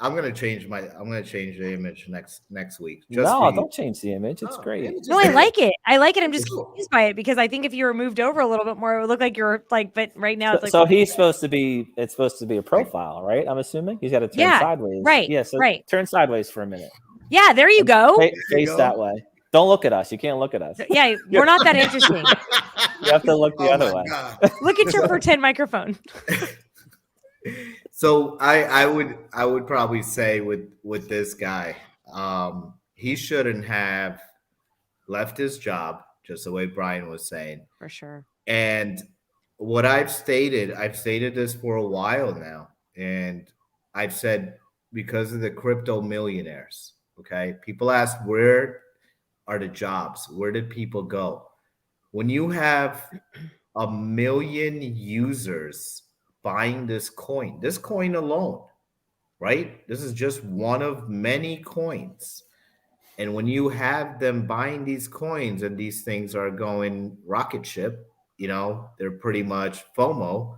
A: I'm gonna change the image next week.
B: Don't change the image. It's great.
C: No, I like it. I'm just confused by it because I think if you were moved over a little bit more, it would look like you're but right now it's like.
B: So it's supposed to be a profile, right? I'm assuming he's got to turn sideways.
C: Right.
B: Yeah. So
C: right.
B: Turn sideways for a minute.
C: Yeah. There you go.
B: Face that way. Don't look at us. You can't look at us.
C: Yeah. We're not that interesting.
B: You have to look the other way.
C: Look at your pretend microphone.
A: So I would probably say with this guy, he shouldn't have left his job, just the way Brian was saying.
C: For sure.
A: And what I've stated this for a while now, and I've said because of the crypto millionaires, okay? People ask, where are the jobs? Where did people go? When you have a million users buying this coin alone, right? This is just one of many coins. And when you have them buying these coins and these things are going rocket ship, they're pretty much FOMO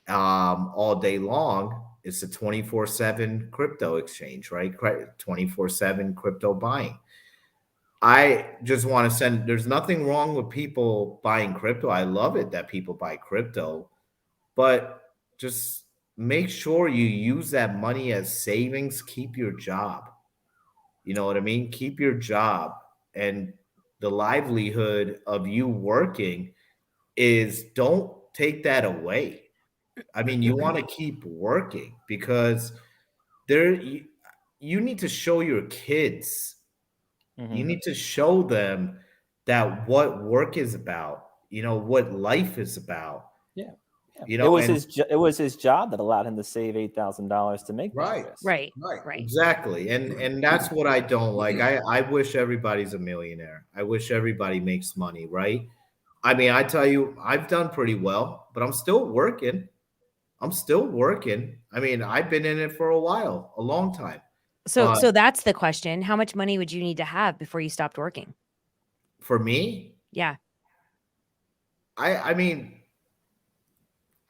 A: all day long. It's a 24/7 crypto exchange, right? 24/7 crypto buying. I just want to there's nothing wrong with people buying crypto. I love it that people buy crypto, but just make sure you use that money as savings. Keep your job. You know what I mean? Keep your job. And the livelihood of you working is, don't take that away. I mean, you want to keep working because there you need to show your kids, you need to show them that what work is about, what life is about.
B: Yeah.
A: You
B: It
A: know,
B: was
A: and
B: it was his job that allowed him to save $8,000 to make that
D: Right.
B: risk.
C: Right.
D: Right.
C: Right.
A: exactly. And that's what I don't like. I wish everybody's a millionaire. I wish everybody makes money, right? I mean, I tell you, I've done pretty well, but I'm still working. I'm still working. I mean, I've been in it for a while, a long time.
C: So that's the question. How much money would you need to have before you stopped working?
A: For me,
C: Yeah.
A: I mean,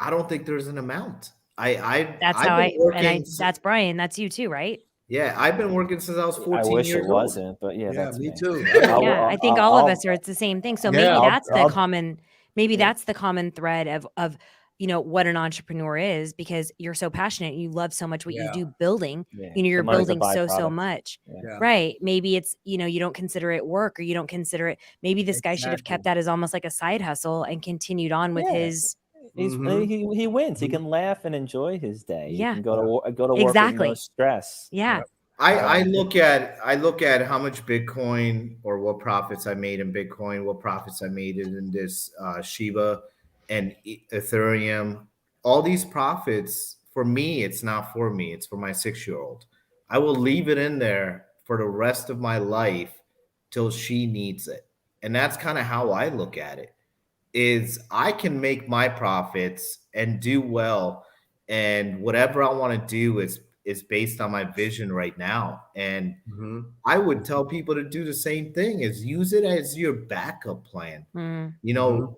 A: I don't think there's an amount.
C: That's
A: I've
C: how
A: been working.
C: that's Brian. That's you too, right?
A: Yeah, I've been working since I was
B: I
A: 14
B: wish it
A: years old.
B: wasn't, but yeah,
D: Yeah,
B: that's
D: me
B: me.
D: too.
C: Yeah, I think all of us are. It's the same thing. So maybe
D: Yeah.
C: that's the
B: I'll-
C: common. Maybe
B: Yeah.
C: that's the common thread of what an entrepreneur is, because you're so passionate. You love so much what you
D: Yeah.
C: do building.
B: Yeah,
C: You're
B: the money's a
C: building so
B: byproduct.
C: much.
B: Yeah.
C: Right. Maybe it's, you don't consider it work, or you don't consider it. Maybe this guy should have kept that as almost like a side hustle and continued on with
B: Yeah.
C: his.
B: He wins. He can laugh and enjoy his day.
C: Yeah.
B: He can go to work with no
C: Exactly.
B: stress.
C: Yeah.
A: I look at how much Bitcoin, or what profits I made in Bitcoin, what profits I made in this Shiba and Ethereum. All these profits, for me, it's not for me. It's for my 6-year-old. I will leave it in there for the rest of my life till she needs it. And that's kind of how I look at it. Is I can make my profits and do well, and whatever I want to do is based on my vision right now. And I would tell people to do the same thing, is use it as your backup plan.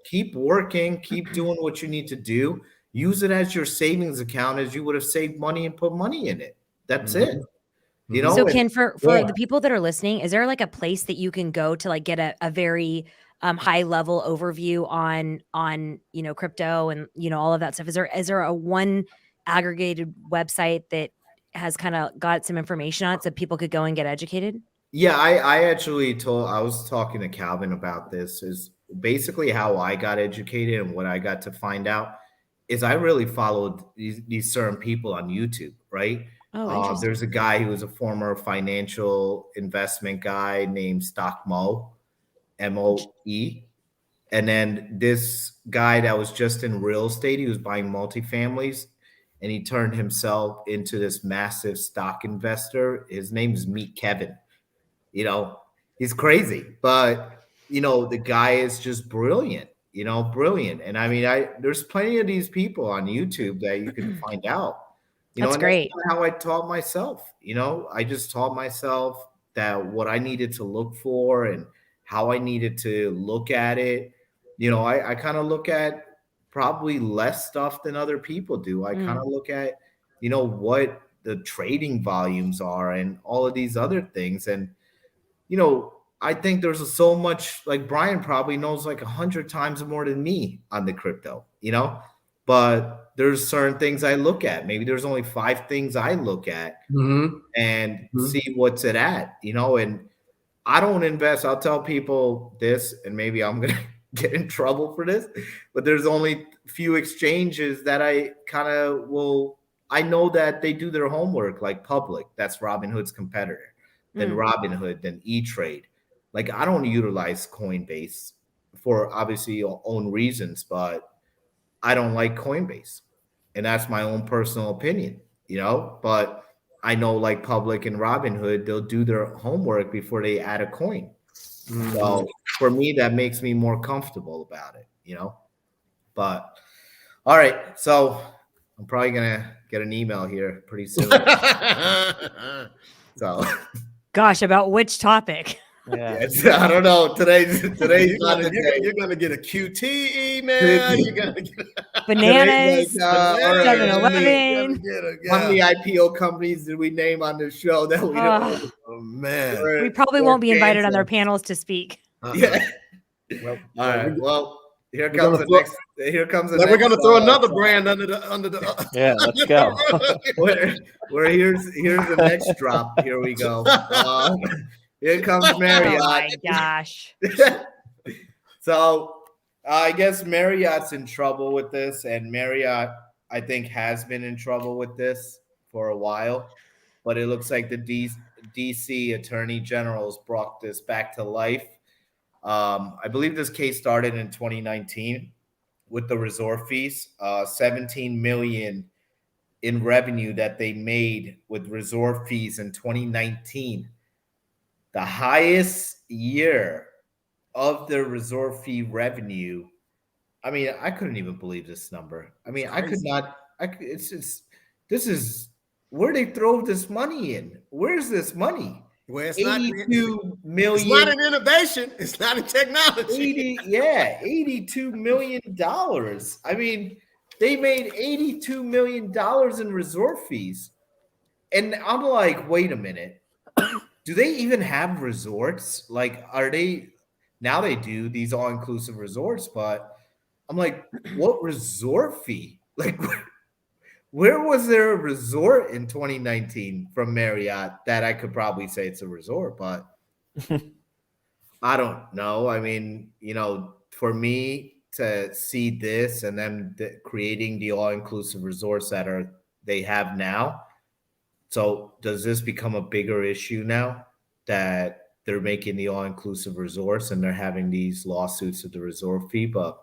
A: Keep working, keep doing what you need to do. Use it as your savings account, as you would have saved money and put money in it. That's it.
C: So Ken, for the people that are listening, is there like a place that you can go to like get a very high level overview on crypto and all of that stuff? Is there a one aggregated website that has kind of got some information on it so people could go and get educated?
A: Yeah, I was talking to Calvin about this, is basically how I got educated, and what I got to find out is I really followed these certain people on YouTube, right?
C: Oh, interesting.
A: There's a guy who was a former financial investment guy named Stock Moe, MOE. And then this guy that was just in real estate, he was buying multifamilies, and he turned himself into this massive stock investor. His name is Meet Kevin. He's crazy, but the guy is just brilliant, brilliant. And I mean, there's plenty of these people on YouTube that you can find out,
C: That's
A: and
C: great.
A: that's how I taught myself. I just taught myself that what I needed to look for and how I needed to look at it. I kind of look at probably less stuff than other people do. I kind of look at, what the trading volumes are and all of these other things. And I think there's so much, like Brian probably knows like 100 times more than me on the crypto, but there's certain things I look at. Maybe there's only 5 things I look at and see what's it at, and I don't invest. I'll tell people this, and maybe I'm going to get in trouble for this, but there's only few exchanges that I kind of I know that they do their homework, like Public, that's Robinhood's competitor, then Robinhood, then E-Trade. Like, I don't utilize Coinbase. for obviously your own reasons, but I don't like Coinbase, and that's my own personal opinion, But I know like Public and Robinhood, they'll do their homework before they add a coin.
D: Mhm.
A: So for me, that makes me more comfortable about it, But all right, so I'm probably gonna get an email here pretty soon. So
C: Gosh, about which topic?
B: Yeah.
A: I don't know. Today's not the day.
D: you're gonna get a QT email. You're gonna get
C: Bananas,
A: All right,
C: 7-Eleven.
A: how many IPO companies did we name on the show that we don't?
D: Oh man.
C: We probably won't be invited on their panels to speak.
A: Yeah.
D: Well,
A: All right. Well, here
D: we're
A: comes
D: gonna
A: the next. Here comes the
D: Then
A: next.
D: we're gonna throw another brand under the.
B: Yeah, let's go.
A: Where here's the next drop. Here we go. Here comes
C: Oh
A: Marriott.
C: my gosh.
A: So I guess Marriott's in trouble with this, and Marriott, I think, has been in trouble with this for a while. But it looks like the DC Attorney General's brought this back to life. I believe this case started in 2019 with the resort fees, 17 million in revenue that they made with resort fees in 2019. The highest year of the resort fee revenue. I mean, I couldn't even believe this number. I mean, I could not. It's just, this is where they throw this money in. Where's this money?
D: Well, it's
A: 82 million.
D: It's not in innovation. It's not in technology.
A: $82 million. I mean, they made $82 million in resort fees. And I'm like, wait a minute. Do they even have resorts? Like, are they now they do these all-inclusive resorts, but I'm like, what resort fee? Like, where was there a resort in 2019 from Marriott that I could probably say it's a resort, but I don't know. I mean, for me to see this and then creating the all-inclusive resorts that they have now. So does this become a bigger issue now that they're making the all-inclusive resorts and they're having these lawsuits of the resort fee? But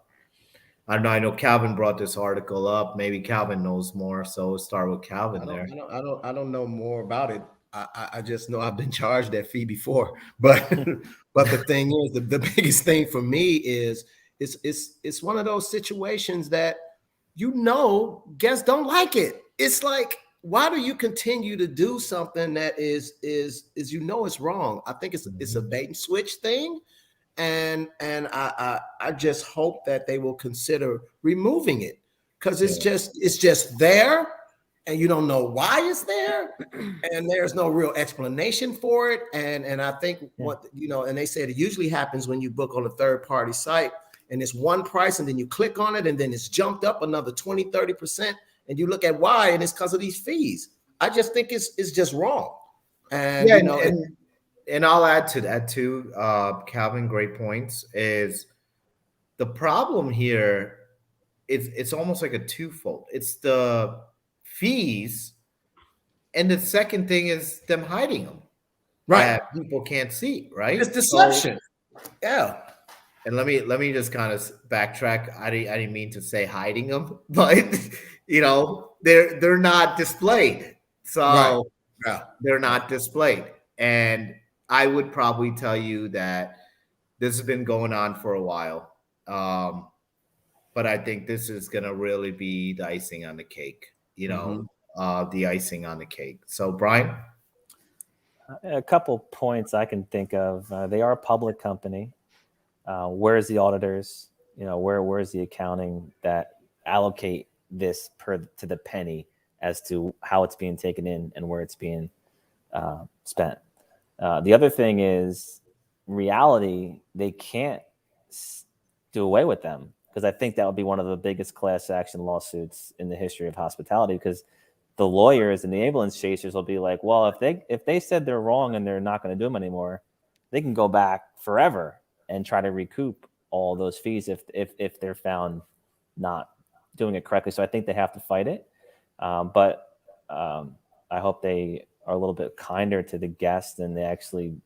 A: I don't know. I know Calvin brought this article up. Maybe Calvin knows more, so we'll start with Calvin there.
D: I don't know more about it. I just know I've been charged that fee before. But the thing is, the biggest thing for me is it's one of those situations that guests don't like it. It's like, why do you continue to do something that is it's wrong? I think it's a bait and switch thing. And I just hope that they will consider removing it, because it's just there and you don't know why it's there and there's no real explanation for it. And I think and they said it usually happens when you book on a third party site and it's one price and then you click on it and then it's jumped up another 20-30%. And you look at why, and it's because of these fees. I just think it's just wrong. And
A: and I'll add to that too, Calvin. Great points. Is the problem here? It's almost like a twofold. It's the fees, and the second thing is them hiding them,
D: right?
A: That people can't see, right?
D: It's deception.
A: Yeah. And let me just kind of backtrack. I didn't mean to say hiding them, but they're not displayed. So they're not displayed. And I would probably tell you that this has been going on for a while. But I think this is going to really be the icing on the cake, the icing on the cake. So, Brian?
B: A couple points I can think of. They are a public company. Where's the auditors? Where's the accounting that allocate this to the penny as to how it's being taken in and where it's being spent? The other thing is reality. They can't do away with them, because I think that would be one of the biggest class action lawsuits in the history of hospitality, because the lawyers and the ambulance chasers will be like, well, if they said they're wrong and they're not going to do them anymore, they can go back forever and try to recoup all those fees if they're found not doing it correctly. So I think they have to fight it. But I hope they are a little bit kinder to the guests and they actually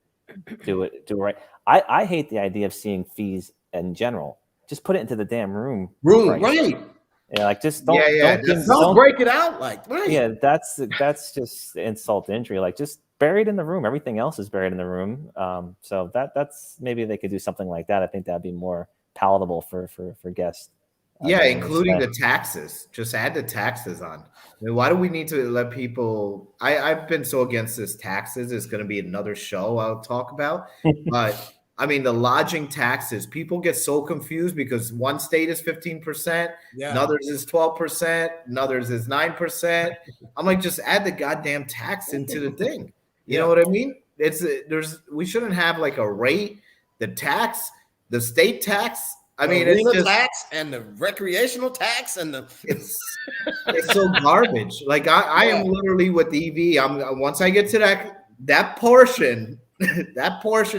B: do it right. I hate the idea of seeing fees in general. Just put it into the damn room.
D: Right?
B: Yeah, like just don't
D: don't break it out, like right.
B: Yeah, that's just insult to injury. Like just bury it in the room. Everything else is buried in the room. So that's maybe they could do something like that. I think that'd be more palatable for guests.
A: Yeah, including the taxes. Just add the taxes on. I mean, why do we need to let people? I've been so against this taxes. It's going to be another show I'll talk about. But I mean, the lodging taxes. People get so confused because one state is 15%, another's is 12%, another's is 9%. I'm like, just add the goddamn tax into the thing. You know what I mean? We shouldn't have like a rate, the tax, the state tax. I mean, it's just
D: tax and the recreational tax and
A: it's so garbage. Like I am literally with EV. Once I get to that portion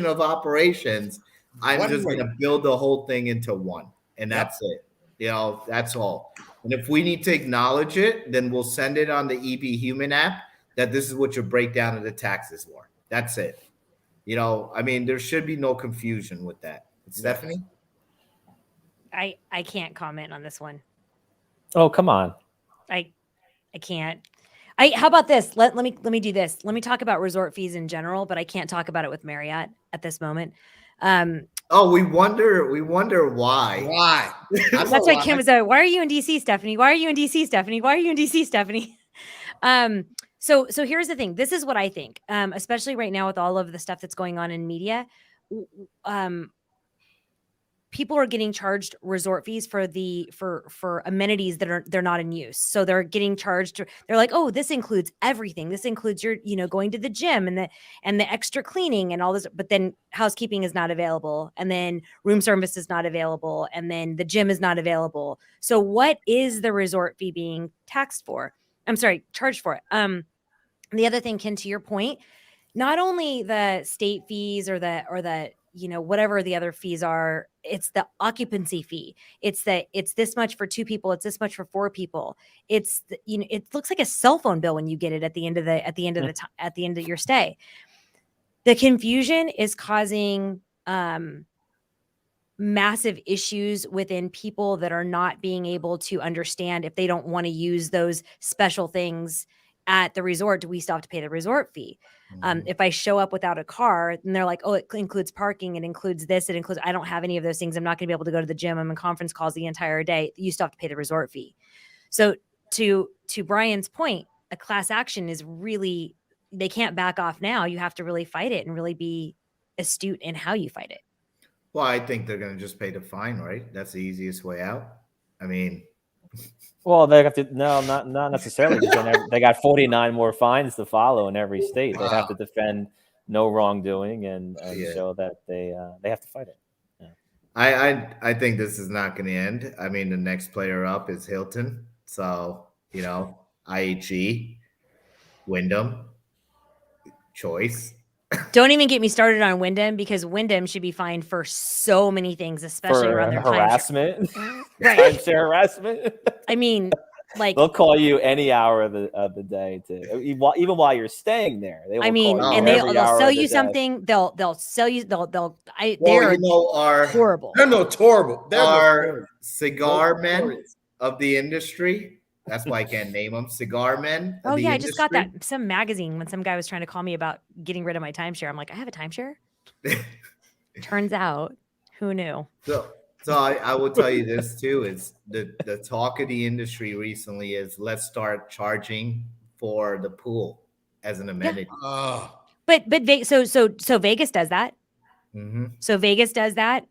A: of operations, I'm just going to build the whole thing into one, and that's it. You know, that's all. And if we need to acknowledge it, then we'll send it on the EV Human app that this is what your breakdown of the taxes were. That's it. You know, I mean, there should be no confusion with that. Stephynie?
C: I can't comment on this one.
B: Oh, come on.
C: I can't. How about this? Let me do this. Let me talk about resort fees in general, but I can't talk about it with Marriott at this moment.
A: We wonder why.
D: Why?
C: That's why Kim was like, why are you in DC, Stephynie? Why are you in DC, Stephynie? Why are you in DC, Stephynie? So here's the thing. This is what I think, especially right now with all of the stuff that's going on in media. People are getting charged resort fees for amenities that they're not in use. So they're getting charged. They're like, oh, this includes everything. This includes your, going to the gym and the extra cleaning and all this. But then housekeeping is not available, and then room service is not available, and then the gym is not available. So what is the resort fee being taxed for? I'm sorry, charged for it. The other thing, Ken, to your point, not only the state fees or the whatever the other fees are, it's the occupancy fee. It's this much for 2 people. It's this much for 4 people. It looks like a cell phone bill when you get it at the end of your stay. The confusion is causing massive issues within people that are not being able to understand if they don't want to use those special things at the resort. Do we still have to pay the resort fee? If I show up without a car, then they're like, oh, it includes parking. It includes this. It includes, I don't have any of those things. I'm not going to be able to go to the gym. I'm in conference calls the entire day. You still have to pay the resort fee. So to Brian's point, a class action is really, they can't back off now. You have to really fight it and really be astute in how you fight it.
A: Well, I think they're going to just pay the fine, right? That's the easiest way out. I mean,
B: well, they have to. No, not necessarily. They got 49 more fines to follow in every state. Wow. They have to defend no wrongdoing and show that they have to fight it. Yeah.
A: I think this is not going to end. I mean, the next player up is Hilton. So, IHG, Wyndham, Choice.
C: Don't even get me started on Wyndham, because Wyndham should be fined for so many things, especially
B: for
C: around their
B: harassment.
C: Right.
B: Timeshare harassment.
C: I mean, like,
B: they'll call you any hour of the day to even while you're staying there. They will call you
C: and
B: every
C: they'll
B: hour
C: sell
B: of the
C: you
B: day.
C: something. They'll sell you. They're horrible.
D: They're notorious.
A: Our cigar men of the industry. That's why I can't name them. Cigar men.
C: Oh yeah, I just got that some magazine when some guy was trying to call me about getting rid of my timeshare. I'm like, I have a timeshare. Turns out, who knew?
A: So I will tell you this too: is the talk of the industry recently is let's start charging for the pool as an amenity.
C: Yeah. But so Vegas does that.
A: Mm-hmm.
C: So Vegas does that.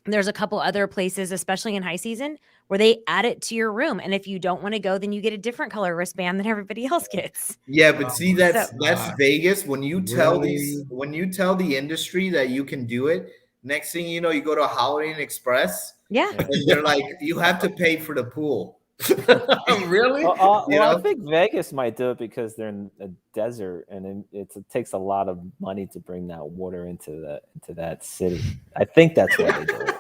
C: There's a couple other places, especially in high season, where they add it to your room. And if you don't want to go, then you get a different color wristband than everybody else gets.
A: Yeah, but see, that's Vegas. When you tell the industry that you can do it, next thing you know, you go to Holiday Inn Express.
C: Yeah.
A: And they're like, you have to pay for the pool.
D: Really?
B: I think Vegas might do it because they're in a desert, and it takes a lot of money to bring that water into that city. I think that's why they do it.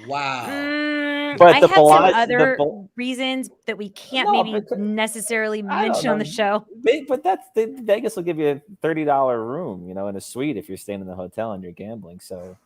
D: Wow.
B: But
C: I have some other reasons that we can't necessarily mention on the show.
B: But Vegas will give you a $30 room, in a suite if you're staying in the hotel and you're gambling. So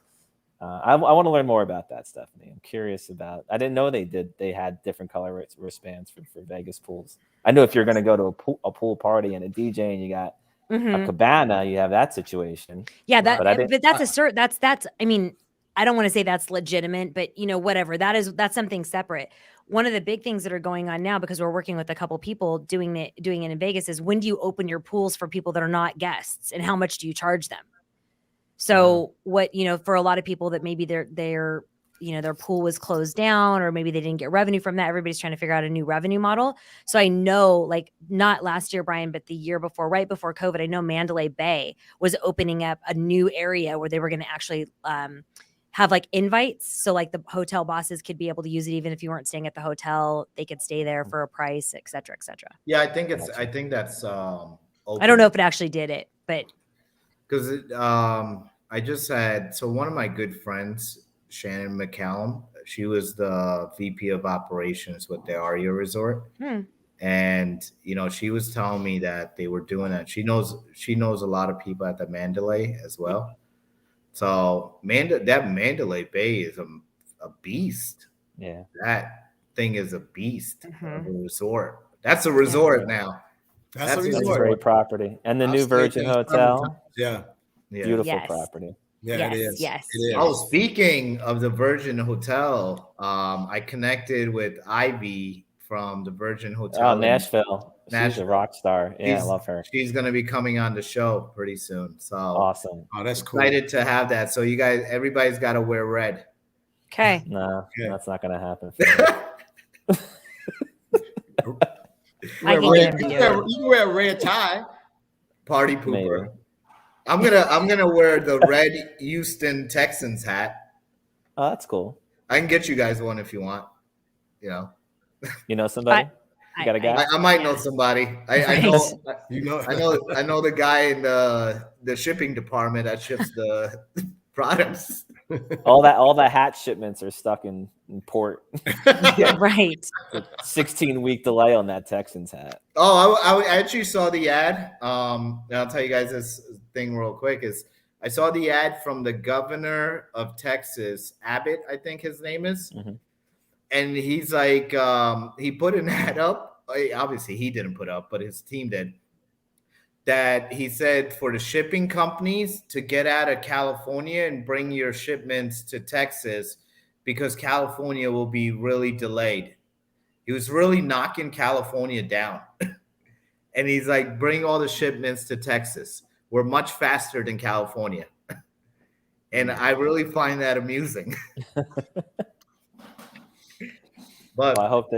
B: I want to learn more about that, Stephynie. I'm curious about. I didn't know they had different color wristbands for Vegas pools. I know if you're going to go to a pool party and a DJ and you got a cabana, you have that situation.
C: Yeah,
B: but
C: that's I mean, I don't want to say that's legitimate, but whatever. That's something separate. One of the big things that are going on now, because we're working with a couple people doing it in Vegas, is when do you open your pools for people that are not guests, and how much do you charge them? So what, for a lot of people that maybe their pool was closed down, or maybe they didn't get revenue from that. Everybody's trying to figure out a new revenue model. So I know, like, not last year, Brian, but the year before, right before COVID, I know Mandalay Bay was opening up a new area where they were going to actually have like invites. So like the hotel bosses could be able to use it. Even if you weren't staying at the hotel, they could stay there for a price, et cetera, et cetera.
A: Yeah, I think that's
C: I don't know if it actually did it, but
A: because I just had, so one of my good friends, Shannon McCallum, she was the VP of operations with the Aria Resort. And she was telling me that they were doing that. She knows a lot of people at the Mandalay as well. So that Mandalay Bay is a beast.
B: Yeah,
A: that thing is a beast of a resort. That's a resort now.
D: That's a
B: That's
D: resort.
B: great property. And the new Virgin Hotel.
D: Yeah.
B: Beautiful property.
D: Yeah, it is.
C: Yes.
D: It is.
A: Oh, speaking of the Virgin Hotel, I connected with Ivy from the Virgin Hotel.
B: Oh, Nashville. She's a rock star. Yeah, I love her.
A: She's going to be coming on the show pretty soon. So
B: awesome.
D: Oh, that's cool.
A: Excited to have that. So you guys, everybody's got to wear red.
C: Okay.
B: No, that's not going to happen.
C: You
D: can wear a red tie.
A: Party pooper.
B: Maybe.
A: I'm gonna wear the red Houston Texans hat.
B: Oh, that's cool.
A: I can get you guys one if you want.
B: You know somebody? You got a guy?
A: I might know somebody. I know the guy in the shipping department that ships the products.
B: All that hat shipments are stuck in port.
C: Yeah, right.
B: 16-week delay on that Texans hat.
A: Oh, I actually saw the ad. And I'll tell you guys this thing real quick is I saw the ad from the governor of Texas, Abbott, I think his name is. Mm-hmm. And he's like, he put an ad up. Obviously, he didn't put up, but his team did. That he said for the shipping companies to get out of California and bring your shipments to Texas because California will be really delayed. He was really knocking California down. And he's like, bring all the shipments to Texas. We're much faster than California. And I really find that amusing. But
B: I hope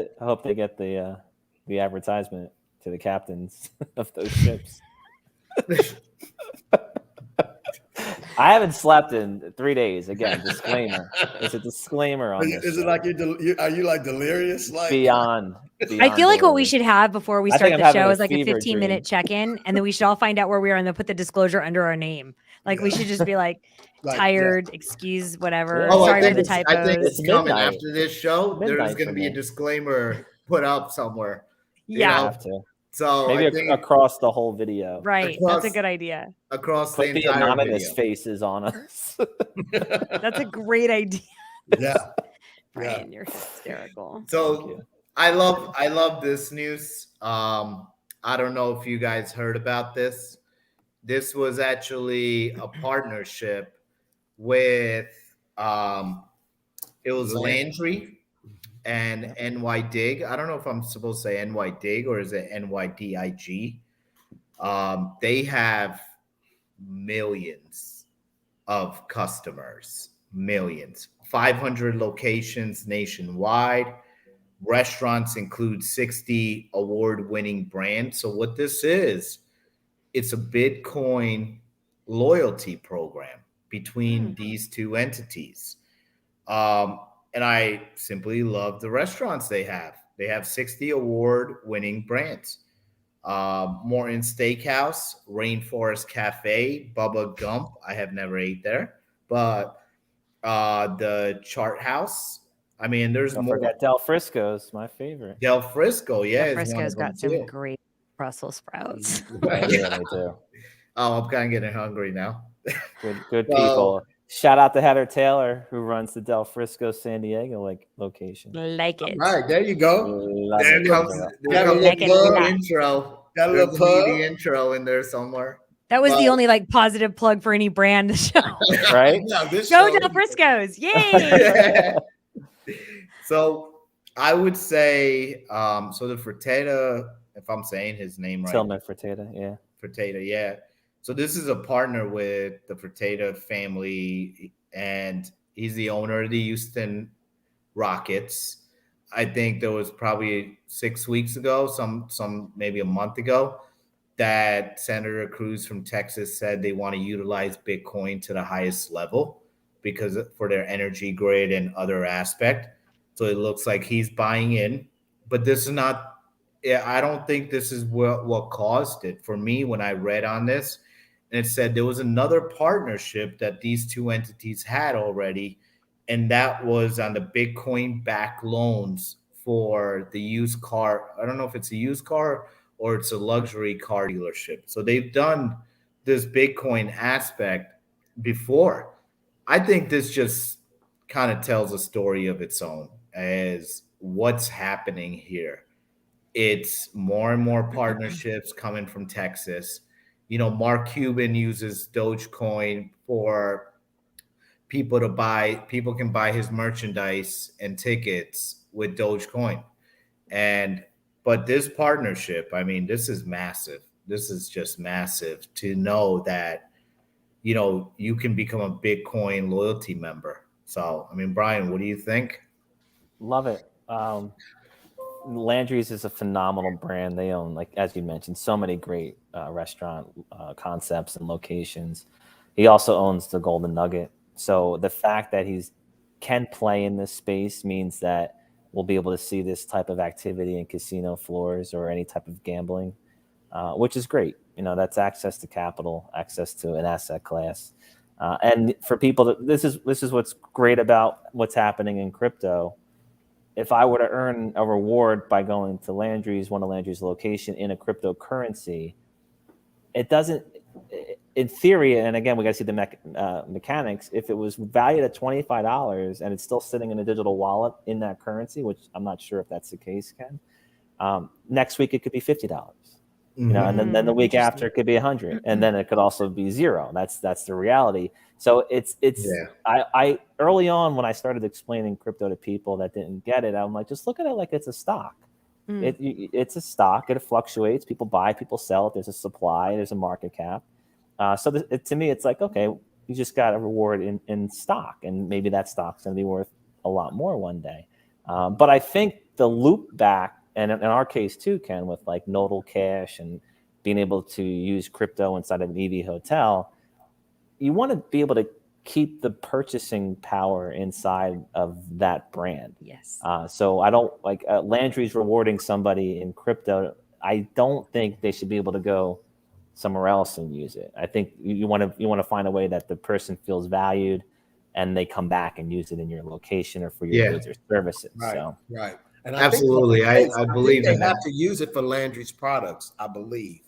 B: they get the advertisement to the captains of those ships. I haven't slept in 3 days. Again, disclaimer. It's a disclaimer on this.
D: Is it like are you like delirious? Like
B: beyond
C: I feel like what we should have before we start the show is like a
B: fever
C: 15-minute check-in, and then we should all find out where we are and then put the disclosure under our name. Like we should just be like tired, excuse whatever.
B: Oh,
C: sorry for the typos.
A: I think it's coming
B: midnight.
A: after this show. There's going to be a disclaimer put up somewhere.
C: Yeah.
B: Have to.
A: So
B: maybe across the whole video.
C: Right. That's a good idea.
A: Across
B: put the anonymous faces on us.
C: That's a great idea.
D: Yeah.
C: Brian, you're hysterical.
A: So I love this news. I don't know if you guys heard about this. This was actually a partnership with it was Landry and NY Dig. I don't know if I'm supposed to say NY Dig or is it NYDIG. They have millions of customers, 500 locations nationwide. Restaurants include 60 award-winning brands. So what this is, it's a Bitcoin loyalty program between these two entities. And I simply love the restaurants they have. They have 60 award-winning brands. Morton Steakhouse, Rainforest Cafe, Bubba Gump. I have never ate there. But the Chart House. I mean, there's
B: Don't
A: more.
B: Forget Del Frisco's my favorite.
A: Del Frisco, yeah.
C: Del Frisco's got some great Brussels sprouts.
B: Yeah, they do.
A: Oh, I'm kind of getting hungry now.
B: Good people. Shout out to Heather Taylor, who runs the Del Frisco San Diego location.
C: Like it.
D: All right, there you go.
B: Love
A: There
B: it,
A: comes
B: girl.
D: Got a
A: the
C: Like it a
D: little
C: lot.
A: intro.
D: Got a
A: There's
D: little
A: a
D: pub.
A: meaty intro in there somewhere.
C: That was the
D: Well-
C: only like positive plug for any brand to show.
B: Right?
D: No, this
C: Go
D: show-
C: Del Frisco's. Yay.
A: So I would say, so the Fertitta, if I'm saying his name right,
B: Tillman Fertitta, yeah.
A: Fertitta, yeah. So this is a partner with the Fertitta family, and he's the owner of the Houston Rockets. I think there was probably 6 weeks ago, some maybe a month ago, that Senator Cruz from Texas said they want to utilize Bitcoin to the highest level because for their energy grid and other aspect. So it looks like he's buying in, but this is not. I don't think this is what caused it for me when I read on this, and it said there was another partnership that these two entities had already, and that was on the Bitcoin-backed loans for the used car. I don't know if it's a used car or it's a luxury car dealership. So they've done this Bitcoin aspect before. I think this just kind of tells a story of its own as what's happening here. It's more and more partnerships coming from Texas. You know, Mark Cuban uses Dogecoin for people to buy. People can buy his merchandise and tickets with Dogecoin. But this partnership, I mean, this is massive. This is just massive to know that, you know, you can become a Bitcoin loyalty member. So, I mean, Brian, what do you think?
B: Love it. Landry's is a phenomenal brand. They own, like as you mentioned, so many great restaurant concepts and locations. He also owns the Golden Nugget. So the fact that can play in this space means that we'll be able to see this type of activity in casino floors or any type of gambling, which is great. You know, that's access to capital, access to an asset class. And for people this is what's great about what's happening in crypto. If I were to earn a reward by going to Landry's, one of Landry's location in a cryptocurrency, it doesn't, in theory, and again, we got to see the mechanics. If it was valued at $25 and it's still sitting in a digital wallet in that currency, which I'm not sure if that's the case, Ken, next week it could be $50. You know, and then the week after it could be 100, and then it could also be 0. That's the reality. So I early on when I started explaining crypto to people that didn't get it, I'm like, just look at it like it's a stock. It's a stock. It fluctuates. People buy, people sell it. There's a supply. There's a market cap. To me, it's like, okay, you just got a reward in stock, and maybe that stock's going to be worth a lot more one day. But I think the loop back, and in our case too, Ken, with like nodal cash and being able to use crypto inside of an EV hotel, you want to be able to keep the purchasing power inside of that brand.
C: Yes.
B: So I don't like Landry's rewarding somebody in crypto. I don't think they should be able to go somewhere else and use it. I think you want to find a way that the person feels valued and they come back and use it in your location or for your goods or services.
D: Right.
B: So
D: Right. And
A: Absolutely. I believe
D: they
A: in
D: have
A: that.
D: to use it for Landry's products, I believe.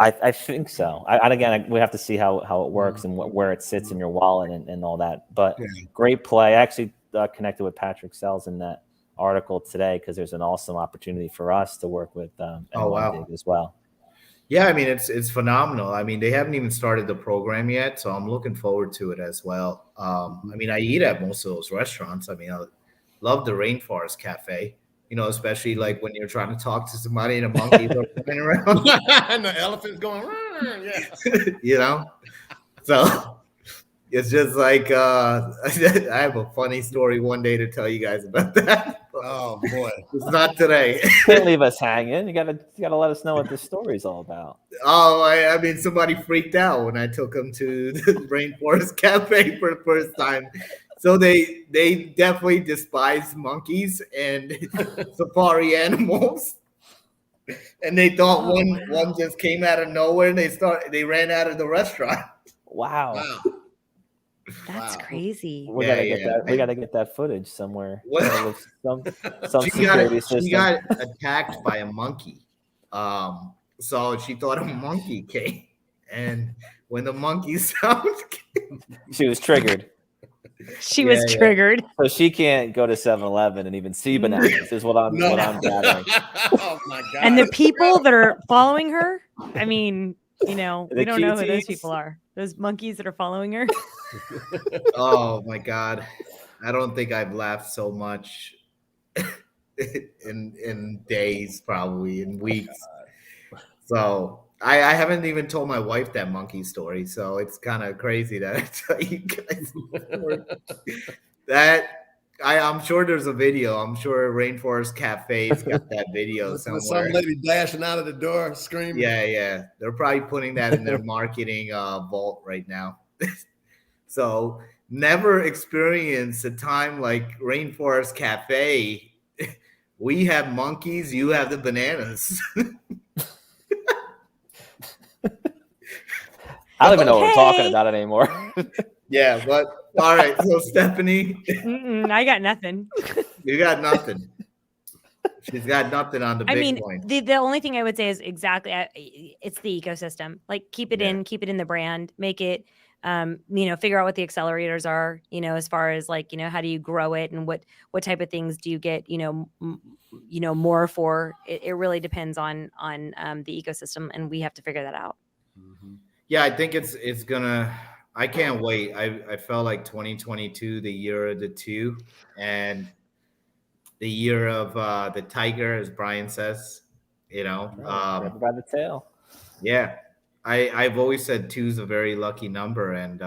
B: I think so. Again, we have to see how it works and where it sits in your wallet and all that. But great play. I actually connected with Patrick Sells in that article today because there's an awesome opportunity for us to work with Dig as well.
A: Yeah, I mean, it's phenomenal. I mean, they haven't even started the program yet, so I'm looking forward to it as well. I mean, I eat at most of those restaurants. I mean, I love the Rainforest Cafe, you know, especially like when you're trying to talk to somebody and a monkey running around.
D: And the elephant's going,
A: you know? So it's just like I have a funny story one day to tell you guys about that.
D: Oh boy.
A: It's not today.
B: Can't leave us hanging. You gotta let us know what this story's all about.
A: Oh, I mean, somebody freaked out when I took them to the Rainforest Cafe for the first time. So they definitely despise monkeys and safari animals. And they thought one just came out of nowhere and they ran out of the restaurant.
B: Wow.
C: That's crazy.
B: We gotta get that. We gotta get that footage somewhere. Some
A: she
B: security system.
A: She got attacked by a monkey. So she thought a monkey came and when the monkey sound.
B: She was triggered.
C: She was
A: Yeah.
C: triggered.
B: So she can't go to 7-Eleven and even see bananas, is what I'm gathering.
D: Oh my God.
C: And the people that are following her, I mean, we don't know who those
B: cuties.
C: people are. Those monkeys that are following her.
A: Oh my God. I don't think I've laughed so much in days, probably in weeks. So I haven't even told my wife that monkey story. So it's kind of crazy that I tell you guys that. I'm sure there's a video. I'm sure Rainforest Cafe's got that video
E: With
A: somewhere.
E: some lady dashing out of the door screaming.
A: Yeah. They're probably putting that in their marketing vault right now. So never experience a time like Rainforest Cafe. We have monkeys, you have the bananas.
B: I don't even know what we're talking
C: Okay.
B: about anymore.
A: Yeah, but all right. So Stephynie,
C: I got nothing.
A: you got nothing. She's got nothing on the big point.
C: The only thing I would say is exactly it's the ecosystem. Like keep it in the brand, make it figure out what the accelerators are, as far as like, how do you grow it and what type of things do you get, more for it. It really depends on the ecosystem, and we have to figure that out.
A: Yeah, I think it's gonna. I can't wait. I felt like 2022, the year of the two, and the year of the tiger, as Brian says.
B: Grab it by the tail.
A: Yeah, I've always said 2 is a very lucky number, and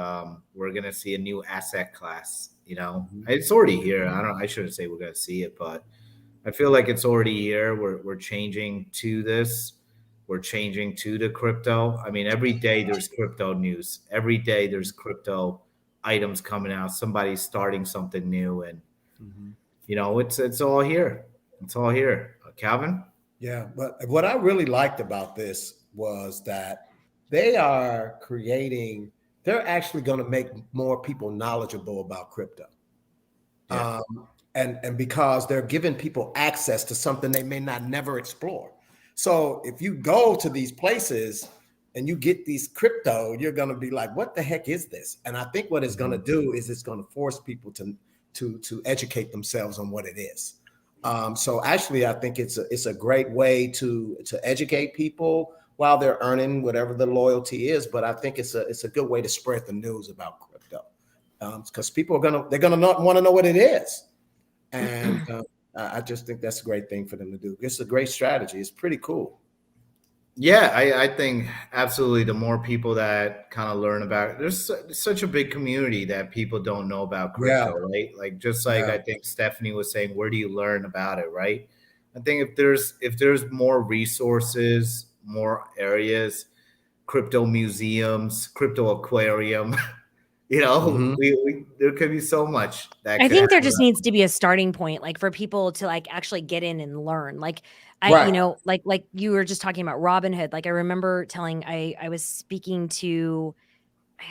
A: we're gonna see a new asset class. It's already here. I shouldn't say we're gonna see it, but I feel like it's already here. We're changing to this. We're changing to the crypto. I mean, every day there's crypto news. Every day there's crypto items coming out. Somebody's starting something new, and it's all here. It's all here. Calvin?
E: Yeah, but what I really liked about this was that they're actually going to make more people knowledgeable about crypto.
A: Yeah.
E: And because they're giving people access to something they may not never explore. So if you go to these places and you get these crypto, you're going to be like, what the heck is this? And I think what it's going to do is it's going to force people to educate themselves on what it is. So actually, I think it's a great way to educate people while they're earning whatever the loyalty is. But I think it's a good way to spread the news about crypto, because people they're gonna want to know what it is, and I just think that's a great thing for them to do. It's a great strategy. It's pretty cool.
A: Yeah, I think absolutely. The more people that kind of learn about it, there's such a big community that people don't know about crypto, right? Like I think Stephynie was saying, where do you learn about it, right? I think if there's more resources, more areas, crypto museums, crypto aquarium, there could be so much.
C: I think there just needs to be a starting point, like for people to like actually get in and learn. Like like you were just talking about Robinhood. Like I remember I was speaking to,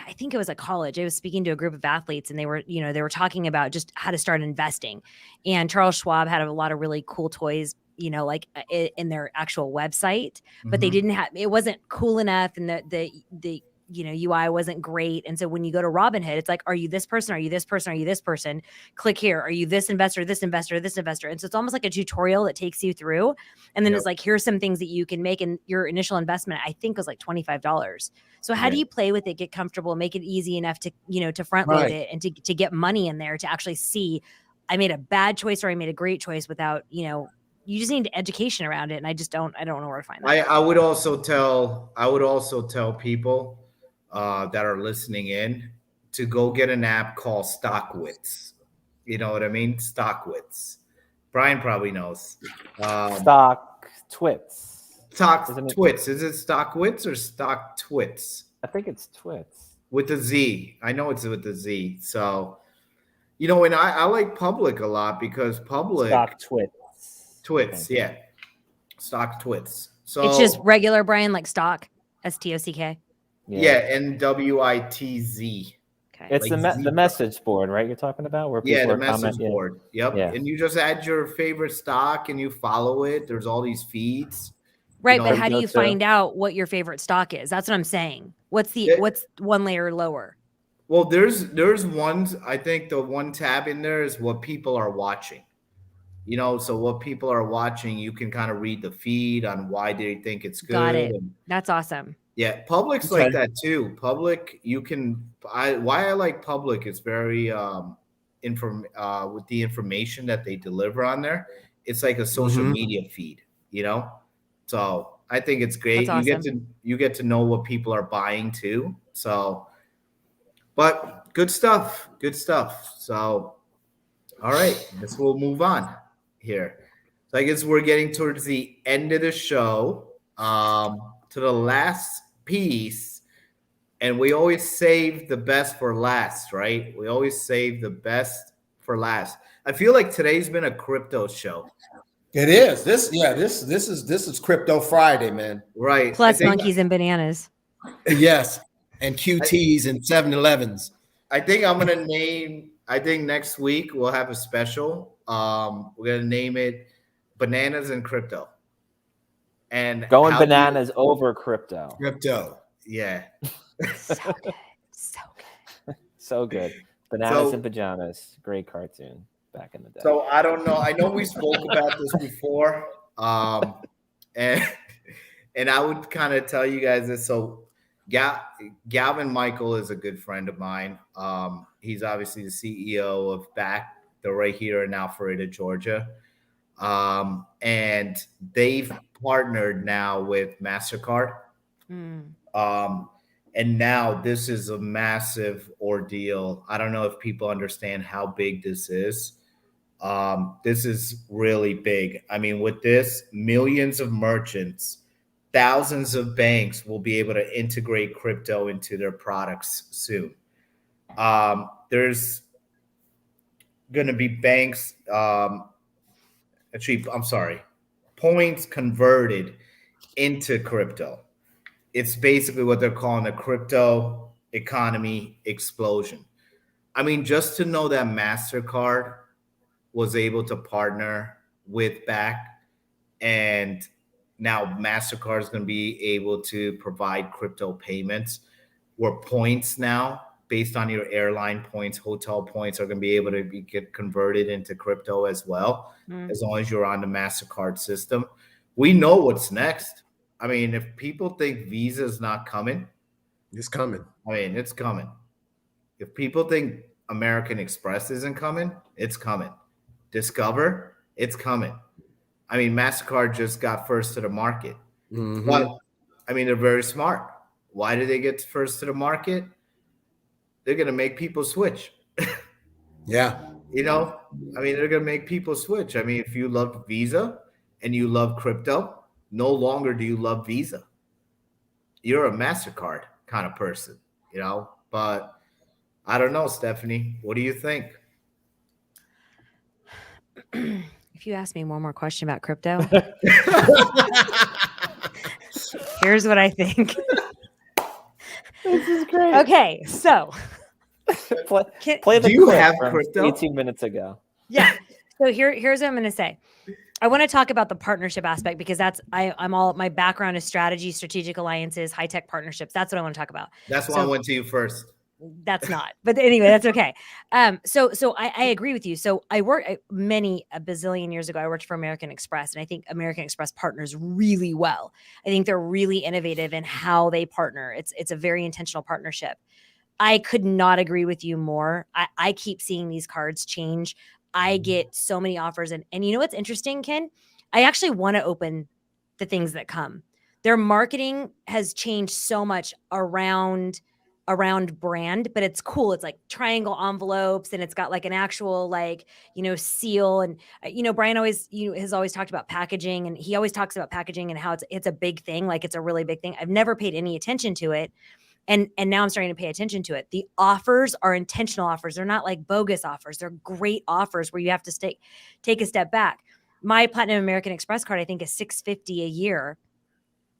C: I think it was at college. I was speaking to a group of athletes, and they were talking about just how to start investing. And Charles Schwab had a lot of really cool toys, like in their actual website, but they didn't have, it wasn't cool enough, and the UI wasn't great. And so when you go to Robinhood, it's like, are you this person? Are you this person? Are you this person? Click here. Are you this investor, this investor, this investor? And so it's almost like a tutorial that takes you through. And then it's like, here's some things that you can make. And your initial investment, I think, was like $25. So how do you play with it, get comfortable, make it easy enough to, to front load it and to get money in there to actually see, I made a bad choice or I made a great choice without, you just need education around it. And I don't know where to find that.
A: I would also tell people that are listening in to go get an app called Stockwits. You know what I mean? Stockwits. Brian probably knows.
B: Stock Twits.
A: Twits. Is it Stockwits or Stock Twits?
B: I think it's Twits.
A: With the Z. I know it's with the Z. So, and I like Public a lot because Public.
B: Stock Twits.
A: Twits, yeah. Stock Twits. So
C: it's just regular, Brian, like stock, STOCK.
A: Yeah, NWITZ.
C: Okay.
B: It's
A: like
B: the message board, right? You're talking about where people
A: the message board. Yep.
B: Yeah.
A: And you just add your favorite stock and you follow it. There's all these feeds.
C: Right,
A: know,
C: but how do
B: Crypto
C: you
B: too.
C: find out what your favorite stock is? That's what I'm saying. What's
A: Yeah.
C: one layer lower?
A: Well, there's ones. I think the one tab in there is what people are watching. You know, so what people are watching, you can kind of read the feed on why they think it's
C: Got
A: good.
C: it.
A: And
C: That's awesome.
A: yeah, Public's
E: Okay.
A: like that too. Public, you can. Why I like Public is very with the information that they deliver on there. It's like a social
E: Mhm.
A: media feed, you know. So I think it's great.
C: That's awesome.
A: You get to know what people are buying too. So, but good stuff. Good stuff. So, all right, guess we'll move on here. So I guess we're getting towards the end of the show. To the last piece, and we always save the best for last, right? We always save the best for last. I feel like today's been a crypto show,
E: It is. This is Crypto Friday, man.
A: right?
C: Plus monkeys and bananas.
E: Yes. And QTs and 7-Elevens.
A: I think I'm gonna name. I think next week we'll have a special. We're gonna name it "Bananas and Crypto." And
B: Going
A: how do you-
B: bananas over crypto.
E: Crypto.
A: yeah.
C: So good. So good.
B: So good. Bananas
A: So-
B: and pajamas. Great cartoon back in the day.
A: So I don't know. I know we spoke about this before, and I would kind of tell you guys this. So Galvin Michael is a good friend of mine. He's obviously the CEO of Back the Right Here and Now Florida, Georgia, and they've partnered now with MasterCard.
C: Mm.
A: And now this is a massive ordeal. I don't know if people understand how big this is. This is really big. I mean, with this, millions of merchants, thousands of banks will be able to integrate crypto into their products soon. There's going to be banks, actually, I'm sorry, points converted into crypto. It's basically what they're calling a crypto economy explosion. I mean, just to know that MasterCard was able to partner with Back, and now MasterCard is going to be able to provide crypto payments where points now, based on your airline points, hotel points, are going to be able to get converted into crypto as well, as long as you're on the MasterCard system. We know what's next. I mean, if people think Visa is not coming,
E: It's coming.
A: I mean, it's coming. If people think American Express isn't coming, it's coming. Discover, it's coming. I mean, MasterCard just got first to the market.
E: Mhm.
A: But, I mean, they're very smart. Why do they get first to the market? They're going to make people switch.
E: Yeah.
A: You know, I mean, they're going to make people switch. I mean, if you love Visa and you love crypto, no longer do you love Visa. You're a MasterCard kind of person, you know? But I don't know, Stephynie. What do you think?
C: If you ask me one more question about crypto, here's what I think.
B: This is great.
C: Okay, so
B: Play the
A: Do you
B: clip
A: have
B: from
A: crypto?
B: 18 minutes ago.
C: yeah. So here's what I'm going to say. I want to talk about the partnership aspect because I'm all, my background is strategy, strategic alliances, high tech partnerships. That's what I want to talk about.
A: That's why I went to you first.
C: That's not, but anyway, that's okay. So I agree with you. So I worked a bazillion years ago. I worked for American Express, and I think American Express partners really well. I think they're really innovative in how they partner. It's a very intentional partnership. I could not agree with you more. I keep seeing these cards change. I get so many offers, and you know what's interesting, Ken? I actually want to open the things that come. Their marketing has changed so much around brand, but it's cool. It's like triangle envelopes, and it's got like an actual seal. And Brian always has always talked about packaging, and he always talks about packaging and how it's a big thing. Like, it's a really big thing. I've never paid any attention to it. And now I'm starting to pay attention to it. The offers are intentional offers. They're not like bogus offers. They're great offers where you have to take a step back. My Platinum American Express card, I think, is $650 a year.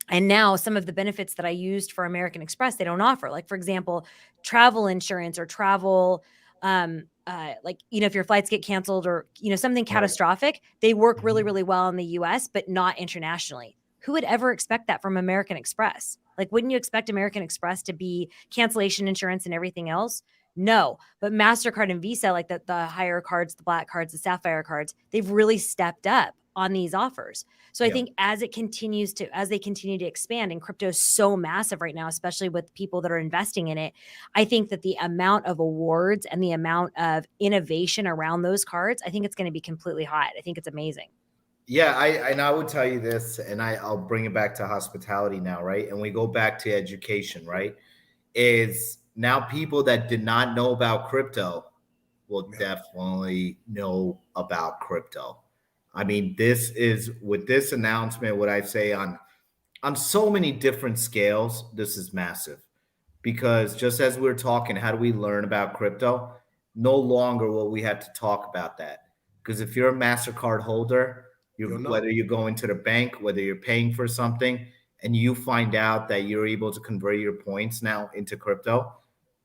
C: And now some of the benefits that I used for American Express, they don't offer. Like, for example, travel insurance or travel, if your flights get canceled or, something catastrophic, they work really, really well in the US, but not internationally. Who would ever expect that from American Express? Like, wouldn't you expect American Express to be cancellation insurance and everything else? No, but MasterCard and Visa, like the higher cards, the black cards, the sapphire cards, they've really stepped up on these offers. So I think as they continue to expand, and crypto is so massive right now, especially with people that are investing in it, I think that the amount of awards and the amount of innovation around those cards, I think it's going to be completely hot. I think it's amazing.
A: Yeah, I would tell you this, and I'll bring it back to hospitality now, right? And we go back to education, right? Is now people that did not know about crypto will definitely know about crypto. I mean, this is with this announcement, what I say on so many different scales, this is massive. Because just as we're talking, how do we learn about crypto? No longer will we have to talk about that. Because if you're a MasterCard holder, whether you're going to the bank, whether you're paying for something, and you find out that you're able to convert your points now into crypto,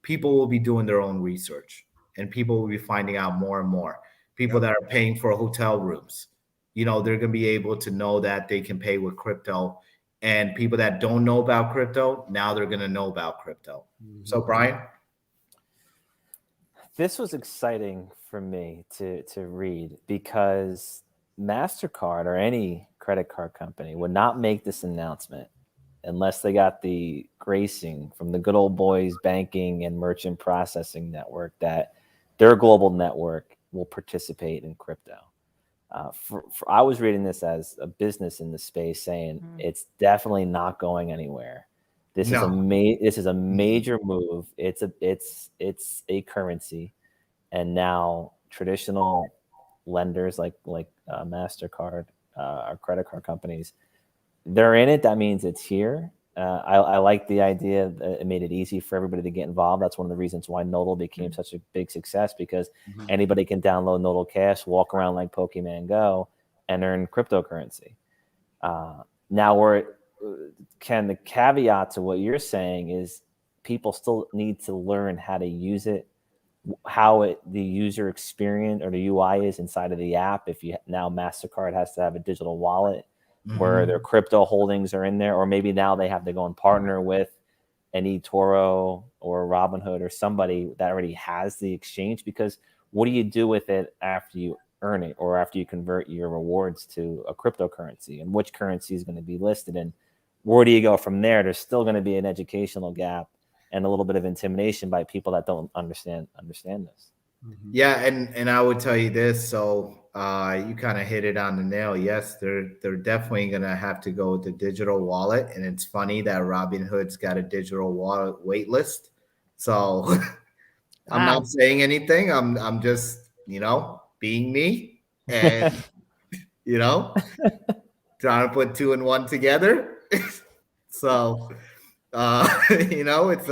A: people will be doing their own research and people will be finding out more and more. People that are paying for hotel rooms, they're going to be able to know that they can pay with crypto. And people that don't know about crypto, now they're going to know about crypto. So, Brian?
B: This was exciting for me to read because MasterCard or any credit card company would not make this announcement unless they got the gracing from the good old boys banking and merchant processing network that their global network will participate in crypto. I was reading this as a business in the space saying it's definitely not going anywhere. This is a major move. It's a currency, and now traditional lenders like MasterCard, or credit card companies, they're in it. That means it's here. I like the idea that it made it easy for everybody to get involved. That's one of the reasons why Nodal became such a big success, because anybody can download Nodal Cash, walk around like Pokemon Go, and earn cryptocurrency. Now, Ken, the caveat to what you're saying is people still need to learn how to use it, how the user experience or the UI is inside of the app. If now MasterCard has to have a digital wallet where their crypto holdings are in there, or maybe now they have to go and partner with an eToro or Robinhood or somebody that already has the exchange, because what do you do with it after you earn it or after you convert your rewards to a cryptocurrency, and which currency is going to be listed, and where do you go from there? There's still going to be an educational gap and a little bit of intimidation by people that don't understand this.
A: Yeah, and I would tell you this. So you kind of hit it on the nail. Yes, they're definitely gonna have to go with the digital wallet. And it's funny that Robinhood's got a digital wallet wait list. So I'm not saying anything. I'm just being me and trying to put two and one together. So it's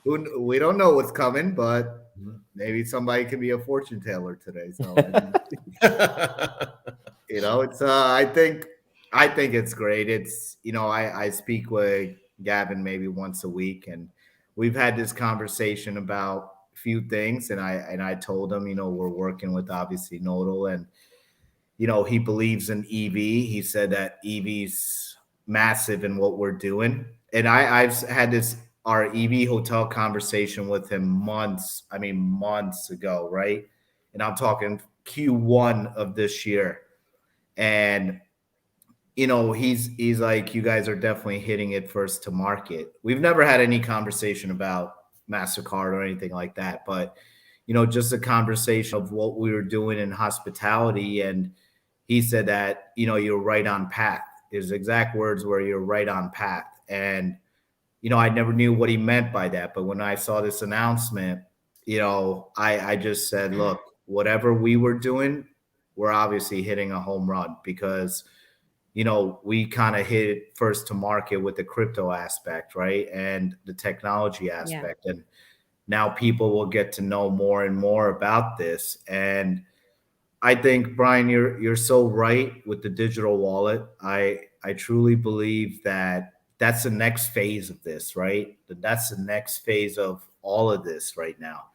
A: we don't know what's coming, but maybe somebody could be a fortune teller today. So it's I think it's great. It's I speak with Gavin maybe once a week, and we've had this conversation about a few things, and I told him we're working with obviously Nodal, and he believes in EV. He said that EV's massive in what we're doing, and I've had our EV hotel conversation with him months ago, right? And I'm talking Q1 of this year. And, he's like, you guys are definitely hitting it first to market. We've never had any conversation about MasterCard or anything like that, but, just a conversation of what we were doing in hospitality. And he said that, you're right on path. His exact words were, you're right on path. And, I never knew what he meant by that. But when I saw this announcement, I just said, look, whatever we were doing, we're obviously hitting a home run, because, we kind of hit it first to market with the crypto aspect, right? And the technology aspect. Yeah. And now people will get to know more and more about this. And I think, Brian, you're so right with the digital wallet. I truly believe that that's the next phase of this, right? That's the next phase of all of this right now.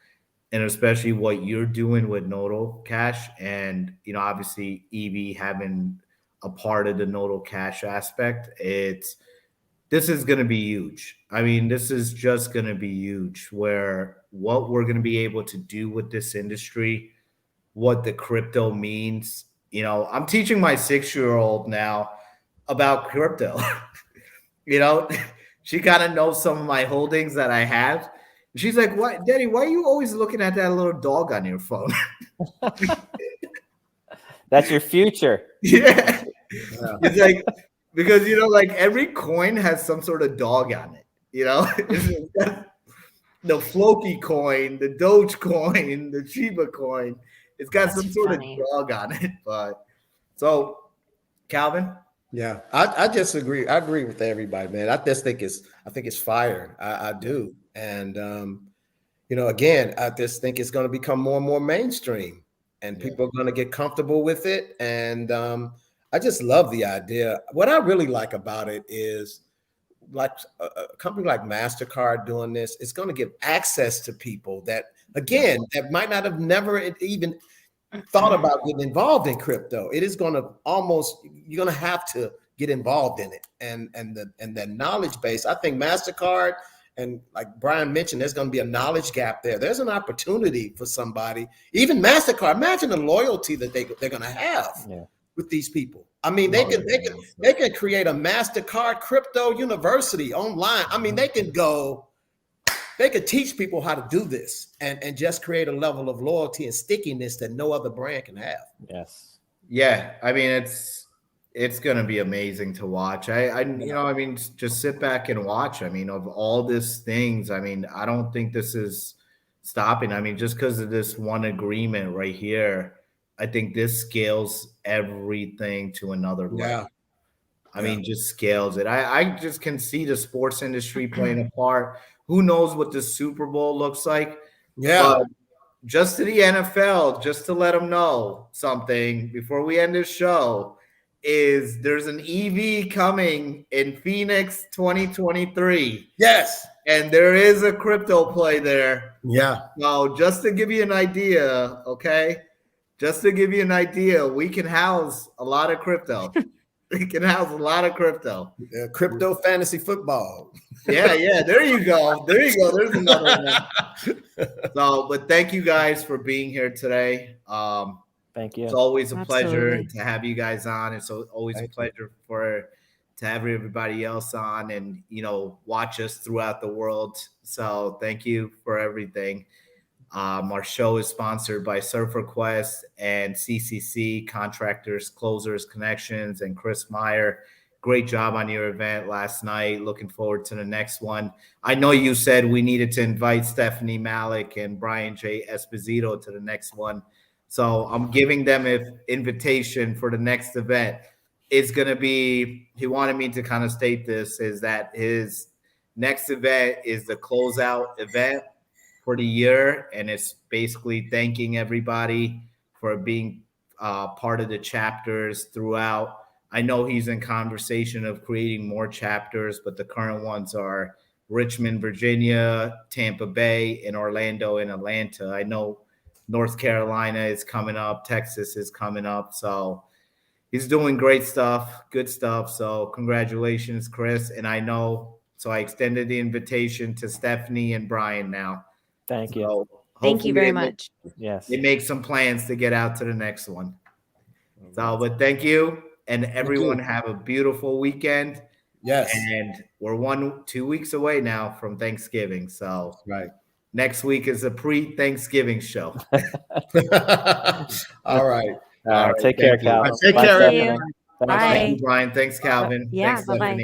A: And especially what you're doing with Nodal Cash, and, obviously EV having a part of the nodal cash aspect. This is going to be huge. I mean, this is just going to be huge, where what we're going to be able to do with this industry, what the crypto means. You know, I'm teaching my 6-year-old now about crypto. You know, she kind of knows some of my holdings that I have. She's like, "What, Daddy, why are you always looking at that little dog on your phone?"
B: That's your future.
A: Yeah. It's like, because, you know, like every coin has some sort of dog on it, you know? The Floki coin, the Doge coin, the Shiba coin, it's got
C: That's
A: some sort
C: funny.
A: of dog on it. But so, Calvin?
E: Yeah, I just agree. I agree with everybody, man. I think it's fire. I do. And you know, again, I just think it's going to become more and more mainstream, and people are going to get comfortable with it. And I just love the idea. What I really like about it is, like a company like MasterCard doing this, it's going to give access to people that, again, that might not have never even thought about getting involved in crypto. It is going to you're going to have to get involved in it. And the knowledge base, I think MasterCard, and like Brian mentioned, there's going to be a knowledge gap there. There's an opportunity for somebody, even MasterCard. Imagine the loyalty that they're going to have with these people. I mean, they can create a MasterCard crypto university online. I mean, they could teach people how to do this and just create a level of loyalty and stickiness that no other brand can have.
B: Yes.
A: Yeah, I mean, it's going to be amazing to watch. You know, I mean, just sit back and watch. I mean, of all these things, I mean, I don't think this is stopping. I mean, just because of this one agreement right here, I think this scales everything to another level.
E: Yeah.
A: I mean, just scales it. I just can see the sports industry playing a part. Who knows what the Super Bowl looks like?
E: Yeah.
A: But just to the NFL, just to let them know something before we end this show, is there's an EV coming in Phoenix 2023.
E: Yes.
A: And there is a crypto play there.
E: Yeah.
A: So just to give you an idea, okay? Just to give you an idea, we can house a lot of crypto. We can house a lot of crypto.
E: Crypto fantasy football.
A: Yeah. There you go. There's another one. So, but thank you guys for being here today.
B: Thank you.
A: It's always a pleasure
C: Absolutely.
A: to have you guys on. It's always a pleasure to have everybody else on and, you know, watch us throughout the world. So thank you for everything. Our show is sponsored by Surfer Quest and CCC Contractors, Closers, Connections, and Chris Meyer. Great job on your event last night. Looking forward to the next one. I know you said we needed to invite Stephynie, Malik, and Brian J. Esposito to the next one. So I'm giving them an invitation for the next event. It's going to be, he wanted me to kind of state this, is that his next event is the closeout event for the year, and it's basically thanking everybody for being part of the chapters throughout. I know he's in conversation of creating more chapters, but the current ones are Richmond, Virginia, Tampa Bay, and Orlando and Atlanta. I know North Carolina is coming up, Texas is coming up, so he's doing great stuff, good stuff. So congratulations, Chris. And I know, so I extended the invitation to Stephynie and Brian now.
B: Thank you.
A: So
C: Thank you very much.
B: Yes.
A: They make some plans to get out to the next one. So, but thank you. And everyone have a beautiful weekend.
E: Yes.
A: And we're 2 weeks away now from Thanksgiving. So
E: Right.
A: next week is a pre-Thanksgiving show.
E: All right.
B: Take care,
A: thank you.
B: Calvin.
E: Take
B: Bye,
E: care,
B: Stephynie.
C: everyone.
B: Thanks,
C: Bye.
A: Thank you, Brian. Thanks, Calvin.
C: Yeah,
A: Thanks,
C: bye-bye.
A: Stephynie.